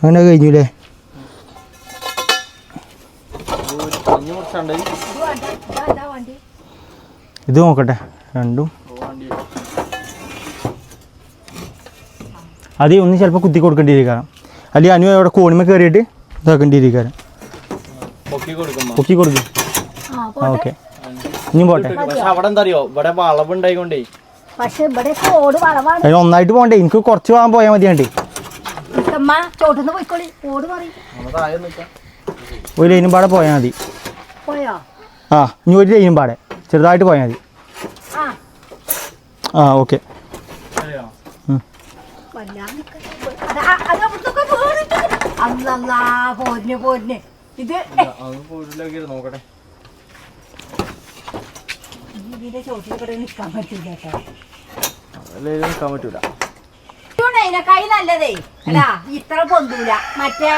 അങ്ങനെ കഴിഞ്ഞൂലേ? ഇത് നോക്കട്ടെ രണ്ടും. അത് ഒന്ന് ചിലപ്പോൾ കുത്തി കൊടുക്കേണ്ടിയിരിക്കണം, അല്ലെങ്കിൽ അനു അവിടെ കോണിമ കയറിയിട്ട് ഇതാക്കേണ്ടിയിരിക്കണം. പൊക്കി കൊടുക്കും. ആ ഓക്കെ ഇനിയും പോട്ടെ. അവിടെ എന്താ അറിയോ, ഇവിടെ വളവ് ഉണ്ടായിക്കൊണ്ടേ പക്ഷെ ഇവിടെ ഓട് വളവാണ്. അതിന് ഒന്നായിട്ട് പോകണ്ടേ, എനിക്ക് കുറച്ച് പോകാൻ പോയാൽ മതിയാണ്ടേ. ചോട്ടുന്ന് പോയിക്കോളി, ഓട് പറയും ഒരു ലൈനും പാടെ പോയാൽ മതി. പോയോ? ആ ഇനി ഒരു ലൈനും പാടെ ചെറുതായിട്ട് പോയാൽ മതി. ആ ഓക്കെ. ഇത് നോക്കട്ടെ. ഇതിന്റെ ചോട്ടിൽ നിൽക്കാൻ പറ്റില്ല കേട്ടോ. നിൽക്കാൻ പറ്റൂല. കൈ നല്ലതേ അല്ലാ ഇത്ര പൊന്തൂല. മറ്റേ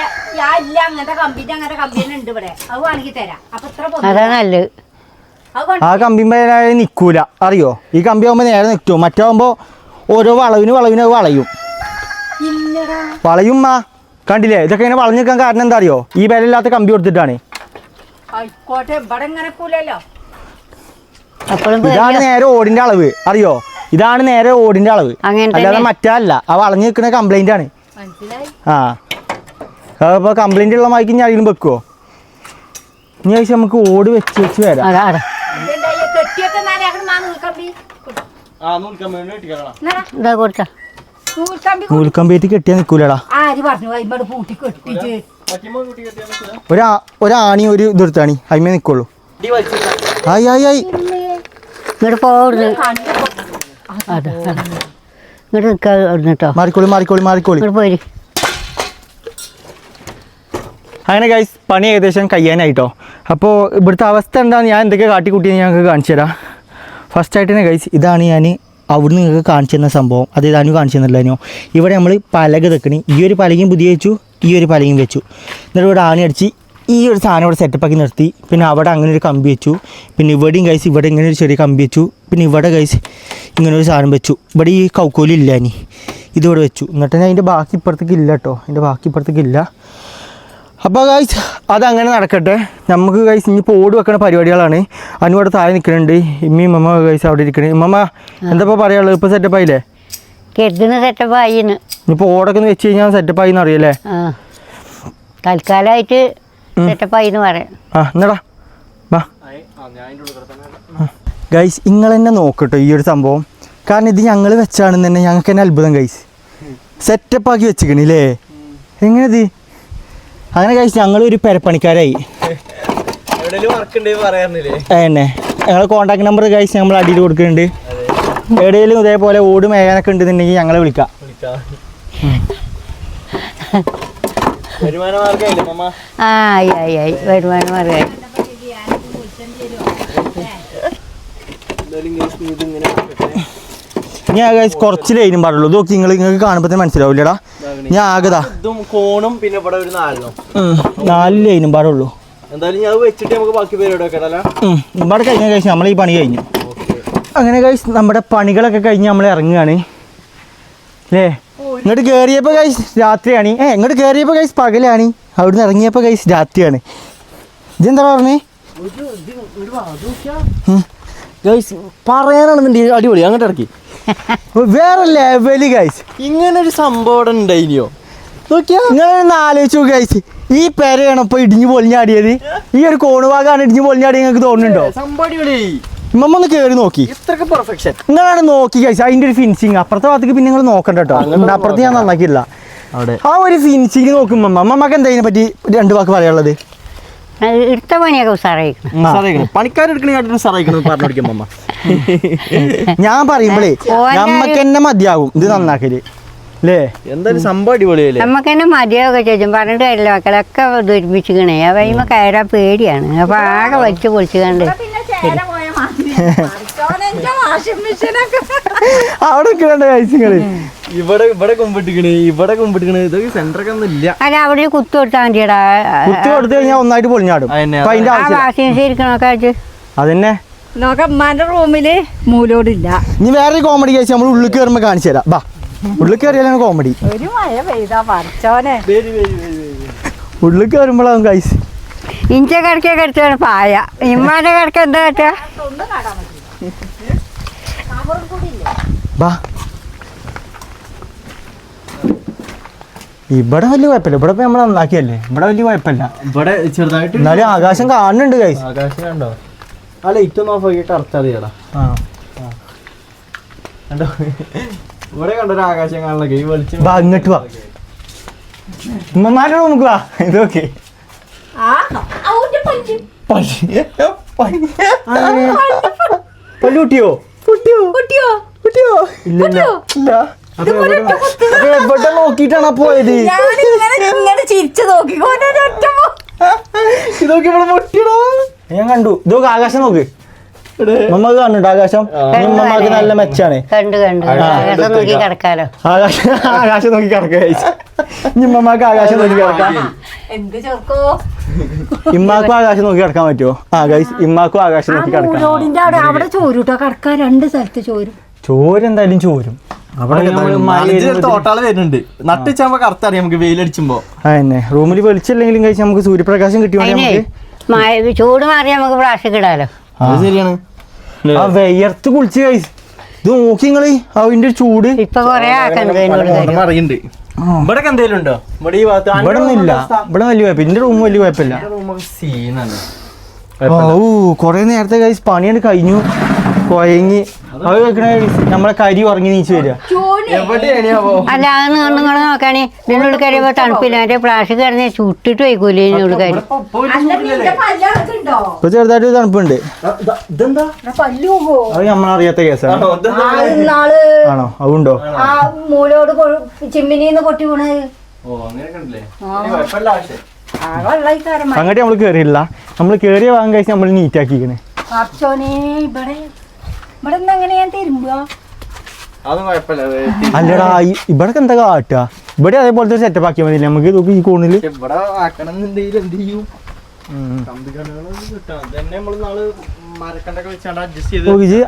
ഇല്ല അങ്ങനത്തെ അങ്ങനത്തെ കമ്പി ഉണ്ട് ഇവിടെ, അത് വേണമെങ്കിൽ തരാം. അപ്പൊ ഇത്ര അതാ നല്ലത്. ആ കമ്പിമ്പോ നിൽക്കൂല അറിയോ. ഈ കമ്പി ആകുമ്പോൾ നേരെ നിൽക്കും, മറ്റാകുമ്പോൾ ഓരോ വളവിന് വളയും. വളയും ആ കണ്ടില്ലേ. ഇതൊക്കെ ഇങ്ങനെ വളഞ്ഞു നിൽക്കാൻ കാരണം എന്താ അറിയോ, ഈ വിലയില്ലാത്ത കമ്പി കൊടുത്തിട്ടാണ്. ഇതാണ് നേരെ ഓടിന്റെ അളവ് അറിയോ, ഇതാണ് നേരെ ഓടിന്റെ അളവ്, അല്ലാതെ മറ്റല്ല. ആ വളഞ്ഞു നിൽക്കുന്ന കംപ്ലൈന്റ് ആണ്. ആ അപ്പൊ കംപ്ലൈന്റ് ഉള്ള മായിക്ക് ഞാൻ അതിലും വെക്കുവോ? ഇനി ആവശ്യം നമുക്ക് ഓട് വെച്ച് വരാം. നൂൽക്കമ്പേറ്റ് കെട്ടിയാ നിക്കൂലടാ. ഒരാണി ഒരു ഇതെടുത്താണി അതിമേ നിക്കുള്ളൂ. ആയി ആയി ആയി ഇങ്ങോട്ട് പോടുന്നു. ഇങ്ങോട്ട് നിൽക്കാ. മാറിക്കോളി. പോരി. അങ്ങനെ ഗൈസ് പണി ഏകദേശം കഴിയാനായിട്ടോ. അപ്പോൾ ഇവിടുത്തെ അവസ്ഥ എന്താണെന്ന് ഞാൻ എന്തൊക്കെ കാട്ടിക്കൂട്ടിയെന്ന് ഞങ്ങൾക്ക് കാണിച്ചു തരാം. ഫസ്റ്റായിട്ട് തന്നെ ഗൈസ് ഇതാണ് ഞാൻ അവിടുന്ന് നിങ്ങൾക്ക് കാണിച്ചു തരുന്ന സംഭവം. അത് ഇതാനും കാണിച്ചു തന്നില്ലല്ലോ. ഇവിടെ നമ്മൾ പലക തെക്കണി, ഈ ഒരു പലകയും പുതിയ വെച്ചു, ഈ ഒരു പലകയും വെച്ചു. എന്നിട്ട് ഇവിടെ ആണി അടിച്ച് ഈ ഒരു സാധനം ഇവിടെ സെറ്റപ്പാക്കി നിർത്തി. പിന്നെ അവിടെ അങ്ങനെ ഒരു കമ്പി വെച്ചു. പിന്നെ ഇവിടെയും ഗൈസ് ഇവിടെ ഇങ്ങനെ ഒരു ചെറിയ കമ്പി വെച്ചു. പിന്നെ ഇവിടെ ഗൈസ് ഇങ്ങനെ ഒരു സാധനം വെച്ചു. ഇവിടെ ഈ കൗക്കോലി ഇല്ല, ഇനി ഇതിവിടെ വെച്ചു. എന്നിട്ട് അതിൻ്റെ ബാക്കി ഇപ്പുറത്തേക്ക് ഇല്ല കേട്ടോ, അതിൻ്റെ ബാക്കി ഇപ്പുറത്തേക്ക് ഇല്ല. അപ്പോൾ ഗൈസ് അതങ്ങനെ നടക്കട്ടെ. നമുക്ക് ഗൈസ് ഇനിയിപ്പോൾ ഓട് വെക്കുന്ന പരിപാടികളാണ്. അനുവിടെ താഴെ നിൽക്കുന്നുണ്ട്. ഇമ്മയും മമ്മ ഗൈസ് അവിടെ ഇരിക്കണേ. മമ്മ എന്താ പറയാനുള്ളത്? ഇപ്പോൾ സെറ്റപ്പായില്ലേ? സെറ്റപ്പായിന്ന്. ഇനിയിപ്പോൾ ഓടൊക്കെ ഒന്ന് വെച്ച് കഴിഞ്ഞാൽ സെറ്റപ്പായി എന്ന് അറിയാല്ലേ? തൽക്കാലമായിട്ട് സെറ്റപ്പായിന്ന് പറയാം. ആ എന്നാടാ വാ ഗൈസ്. നിങ്ങൾ തന്നെ നോക്കട്ടോ ഈ ഒരു സംഭവം, കാരണം ഇത് ഞങ്ങൾ വെച്ചാണെന്ന് തന്നെ ഞങ്ങൾക്ക് തന്നെ അത്ഭുതം ഗൈസ്. സെറ്റപ്പാക്കി വെച്ചിക്കണില്ലേ, എങ്ങനെയത്? അങ്ങനെ ഗൈസ് ഞങ്ങളൊരു പെരപ്പണിക്കാരായി. എന്നെ ഞങ്ങൾ കോൺടാക്ട് നമ്പർ ഗൈസ് നമ്മൾ അടിയിൽ കൊടുക്കുന്നുണ്ട്. എവിടെയെങ്കിലും ഇതേപോലെ ഓട് മേയാനൊക്കെ ഉണ്ടെന്നുണ്ടെങ്കിൽ ഞങ്ങളെ വിളിക്കാം. വരുമാനമാർഗമായി. ഞാൻ ഗൈസ് കുറച്ച് ലൈനും പാടുള്ളൂ. നോക്കി നിങ്ങൾക്ക് കാണുമ്പോൾ തന്നെ മനസ്സിലാവില്ലടാ. ഞാൻ ആകതാ ഇതും കോണും പിന്നെ ഇവിടെ ഒരു 4 4 ലൈനും പാടുള്ളൂ. എന്തായാലും ഞാൻ വെച്ചിട്ട് നമുക്ക് ബാക്കി പരിപാടി വെക്കട്ടല്ലോ. ഇവിടെ കഴിഞ്ഞ കഴിച്ച് നമ്മൾ ഈ പണി കഴിഞ്ഞു. അങ്ങനെ കഴിച്ച് നമ്മുടെ പണികളൊക്കെ കഴിഞ്ഞ് നമ്മൾ ഇറങ്ങുകയാണ് അല്ലേ. ഇങ്ങോട്ട് കയറിയപ്പോൾ കഴിച്ച് രാത്രിയാണ്. ഇങ്ങോട്ട് കയറിയപ്പോൾ കഴിച്ച് പകലാണ്. അവിടുന്ന് ഇറങ്ങിയപ്പോൾ കഴിച്ച് രാത്രിയാണ്. ഇതെന്താ പറഞ്ഞേ? പറയാനാണെന്നുണ്ടെങ്കിൽ അടിപൊളി അങ്ങോട്ട് ഇറക്കി. വേറെ ലെവല് കഴിച്ച്. ഇങ്ങനെ ഒരു സംഭവം ഉണ്ടായിനിയോ? നോക്കിയാ നിങ്ങളൊന്ന് ആലോചിച്ചു കഴിച്ച്. ഈ പെരയാണ് ഇപ്പോൾ ഇടിഞ്ഞു പൊളിഞ്ഞാടിയത്. ഈ ഒരു കോണുഭാഗമാണ് ഇടിഞ്ഞു പൊളിഞ്ഞാടി നിങ്ങൾക്ക് തോന്നുന്നുണ്ടോ? സംഭവം അടിപൊളി. ഇമ്മ ഒന്ന് കയറി നോക്കി. ഇത്രക്ക് പെർഫെക്ഷൻ നിങ്ങളാണ് നോക്കി കഴിച്ച്. അതിൻ്റെ ഒരു ഫിനിഷിങ് അപ്പുറത്തെ ഭാഗത്തേക്ക് പിന്നെ നിങ്ങൾ നോക്കണ്ട കേട്ടോ. അപ്പുറത്ത് ഞാൻ നന്നാക്കിയില്ല. അവിടെ ആ ഒരു ഫിനിഷിങ് നോക്കുമ്പോ അമ്മമ്മക്ക് എന്താ ഇതിനെ പറ്റി 2 വാക്ക് പറയാനുള്ളത്? എടുത്ത പണിയൊക്കെ ഉസാറായിക്കണം. പണിക്കാരെടുക്കണ സഹായിക്കണം പറഞ്ഞു കൊടുക്കും അമ്മ. ഞാൻ പറയുമ്പോഴേ നമ്മക്ക് തന്നെ മതിയാകും ഇത് നന്നാക്കല് അല്ലേ. എന്തായാലും സംഭവം അടിപൊളിയല്ലേ. നമുക്ക് തന്നെ മതിയാവൊക്കെ ചോദിച്ചു പറഞ്ഞിട്ട് കാര്യമില്ല. മക്കളൊക്കെ ഇത് ഒരുമിച്ചിക്കണേ. അപ്പൊ അതിമ കയറാൻ പേടിയാണ്. അപ്പൊ ആകെ വലിച്ചു പൊളിച്ചു കണ്ട് അവിടെ നിൽക്കണ്ട കഴിച്ചുങ്ങള്. ഇവിടെ കുമ്പിട്ടിക്കണ് ഇതൊക്കെ സെന്ററൊക്കെ ഒന്നും ഇല്ല. അല്ല അവിടെ ഒരു കുത്തു കൊടുത്താൽ മതിയടാ. കുത്തി കൊടുത്തു കഴിഞ്ഞാൽ ഒന്നായിട്ട് പൊളിഞ്ഞാടും. അപ്പൊ അതിന്റെ ആ ആവശ്യം വാഷിംഗ് മെഷീൻ ഇരിക്കണൊക്കെ വെച്ച് അതന്നെ. നോക്കാം ഉമ്മാന്റെ റൂമില് മൂലോടില്ല. ഇനി വേറൊരു കോമഡി കഴിച്ച് നമ്മൾ ഉള്ളിൽ കയറുമ്പോ കാണിച്ചു തരാം. ബാ ഉള്ളിൽ കയറിയാലാണ് കോമഡി. ഒരു മഴ പെയ്താ പറിച്ചോനെ ഉള്ളിൽ കയറുമ്പോഴാകും കഴിച്ച്. ഇഞ്ച കിടക്കൊക്കെ എടുത്താണ് പായ. ഇമ്മാന്റെ കിടക്ക എന്താ കേട്ടാ? ബാ ഇവിടെ വലിയ കുഴപ്പമില്ല. ഇവിടെ നമ്മൾ നന്നാക്കിയല്ലേ. ഇവിടെ വലിയ കുഴപ്പമില്ല. ഇവിടെ ചെറുതായിട്ട് എന്നാലും ആകാശം കാണുന്നുണ്ട് കഴിച്ച്. ആകാശം കണ്ടോ? ആ ലൈറ്റ് ഒന്ന് ഓഫ് ആക്കിയിട്ട് അർത്ഥറിയടാ. കണ്ടോ ഇവിടെ കണ്ടൊരു ആകാശം കാണലൊക്കെ ഈ വെളിച്ചം. വാ ഇങ്ങോട്ട് വാ. ഉമ്മമാരുടെ നമുക്ക് വാ. ഇതൊക്കെ പല്ലു കുട്ടിയോ? ഇല്ലല്ലോ. ഇല്ല. അപ്പൊ എവിടെ നോക്കിട്ടാണ് പോയത്? ചിരിച്ചു നോക്കി ഇതൊക്കെ ഇവിടെ പൊട്ടിയടോ. ഞാൻ കണ്ടു. ഇതൊക്കെ ആകാശം നോക്ക്. നമ്മക്ക് കണ്ടുണ്ട് ആകാശം. ഉമ്മമാക്ക് നല്ല മെച്ചാണ്. കണ്ടു ആകാശം നോക്കി കിടക്കാലോ. ആകാശം നോക്കി കിടക്ക. ഉമ്മമാക്ക് ആകാശം നോക്കി കിടക്കാം. എന്ത് ചെറുക്കോ ഇമ്മാക്കും ആകാശം നോക്കി കിടക്കാൻ പറ്റുമോ? ഇമ്മാക്കും ആകാശം നോക്കി കിടക്കാം. റോഡിന്റെ അവിടെ ചോരൂട്ടോ കിടക്കാൻ 2 സ്ഥലത്ത് ചോരും. ചോരെന്തായാലും ചോരും. തോട്ടാള് വരുന്നുണ്ട്. നട്ടിച്ചാകുമ്പോ കറുത്തറിയാം നമുക്ക് വെയിലടിച്ചുമ്പോ. അതന്നെ. റൂമിൽ വെളിച്ചില്ലെങ്കിലും കഴിച്ച് നമുക്ക് സൂര്യപ്രകാശം കിട്ടിയോണ്ട് ചൂട് മാറി നമുക്ക് പ്ലാസ്റ്റിക് ഇടാലോ. ശരിയാണ്. ആ വെയർത്ത് കുളിച്ച് കഴിച്ച്. ഇത് നോക്കി നിങ്ങള് അതിന്റെ ഒരു ചൂട്. ഇപ്പൊ കൊറേ ആക്കണ്ട് അറിയണ്ട്. ഇവിടെ എന്തേലും ഉണ്ടോ? ഇവിടെ ഈ ഭാഗത്ത് ഇവിടെ ഒന്നും ഇല്ല. ഇവിടെ വലിയ കുഴപ്പം. എന്റെ റൂം വലിയ കുഴപ്പമില്ല. സീനാണ്. കൊറേ നേരത്തെ കഴിച്ച് പണിയാണ് കഴിഞ്ഞു. കൊയങ്ങി അത് വെക്കണ നമ്മളെ കരി ഉറങ്ങി നീച്ച് വരിക. അല്ല അത് നിങ്ങൾ നോക്കാണേ. ഇതിനുള്ളിൽ കയറിയപ്പോ തണുപ്പില്ല. മറ്റേ പ്ലാസ്റ്റിക് കിടന്ന് ചുട്ടിട്ട് വയ്ക്കൂലേ ഇതിനുള്ളിൽ കയറി. ഇപ്പൊ ചെറുതായിട്ട് തണുപ്പുണ്ട്. അത് നമ്മളറിയാത്ത കേസാണ്. ആണോ? അതുണ്ടോ? മൂലോട് ചിമ്മിനിന്ന് പൊട്ടി വീണ് അങ്ങോട്ട് നമ്മള് കേറിയില്ല. നമ്മള് കേറിയ ഭാഗം കഴിച്ച് നമ്മള് നീറ്റാക്കിക്കണേ. അല്ലടാ ഇവിടെ എന്താ കാട്ടുക? ഇവിടെ അതേപോലത്തെ സെറ്റപ്പ് ആക്കിയാൽ മതി നമുക്ക്. ഇതൊക്കെ ഈ കോണില്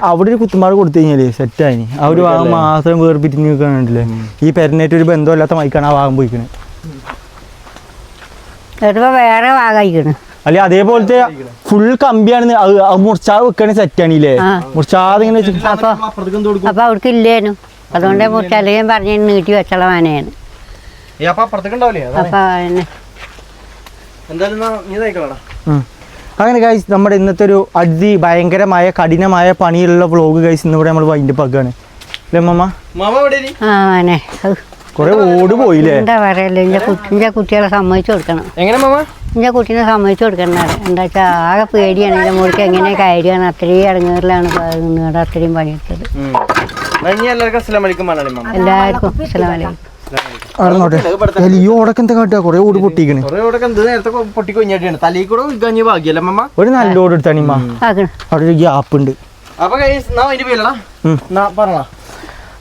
അവിടെ ഒരു കുത്തുമാറ് കൊടുത്തു കഴിഞ്ഞാല് സെറ്റായി. ആ ഒരു ഭാഗം മാത്രം വേർപിരിഞ്ഞ് നിൽക്കണില്ലേ. ഈ പെരനായിട്ട് ഒരു ബന്ധമില്ലാത്ത മൈക്കാണ് ആ ഭാഗം പോയിക്കണേ. വേറെ ഭാഗമായിക്കണ്. അല്ലെ അതേപോലത്തെ ഫുൾ കമ്പിയാണ്. അത് മുറിച്ചാതെ വെക്കണ സെറ്റാണില്ലേ. മുറിച്ചാതെ ഇങ്ങനെ അപ്പൊ അവർക്ക് ഇല്ലേനു. അതുകൊണ്ട് മുറിച്ചാല് ഞാൻ പറഞ്ഞു നീട്ടി വെച്ചുള്ള വാനയാണ്. അങ്ങനെ ഗൈസ് നമ്മുടെ ഇന്നത്തെ ഒരു ഭയങ്കരമായ കഠിനമായ പണിയുള്ള വ്ളോഗ് ഗൈസ് ഇന്നിവിടെ നമ്മൾ വൈൻഡപ്പ് ആക്കുകയാണ് അല്ലേ മമ്മ? കൊറേ ഓട് പോയില്ലേ? എന്താ പറയല്ലേ, എന്റെ കുട്ടികളെ സമ്മതിച്ചു കൊടുക്കണം. എങ്ങനെ മാമ? എന്റെ കുട്ടീനെ സമ്മതിച്ചു കൊടുക്കണം. എന്താ വെച്ചാൽ ആകെ പേടിയാണ്. എന്റെ മോൾക്ക് എങ്ങനെ കാര്യമാണ്. അത്രയും ഇടങ്ങേറിലാണ് നിങ്ങളുടെ അത്രയും പണിയെടുത്തത്. എല്ലാവർക്കും അസ്സലാമു അലൈക്കും. എല്ലാവർക്കും അസ്സലാമു അലൈക്കും. ഈ ഓടൊക്കെ എന്താ കാട്ടുക? കൊറേ ഓട് പൊട്ടിക്കണ്. ഒരു നല്ല ഓട് എടുത്താണ് അവിടെ ഒരു ഗ്യാപ്പ് ഉണ്ട്.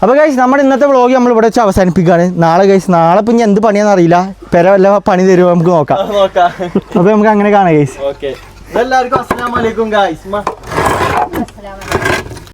അപ്പോൾ ഗൈസ് നമ്മുടെ ഇന്നത്തെ വ്ളോഗ് നമ്മൾ ഇവിടെ വെച്ച് അവസാനിപ്പിക്കുകയാണ്. നാളെ ഗൈസ് നാളെ ഇപ്പം എന്ത് പണിയാണെന്ന് അറിയില്ല. പെര വല്ല പണി തരുമോ നമുക്ക് നോക്കാം. അപ്പോൾ നമുക്ക് അങ്ങനെ കാണാം ഗൈസ്. ഓക്കെ എല്ലാവർക്കും അസ്സലാമു അലൈക്കും ഗൈസ്.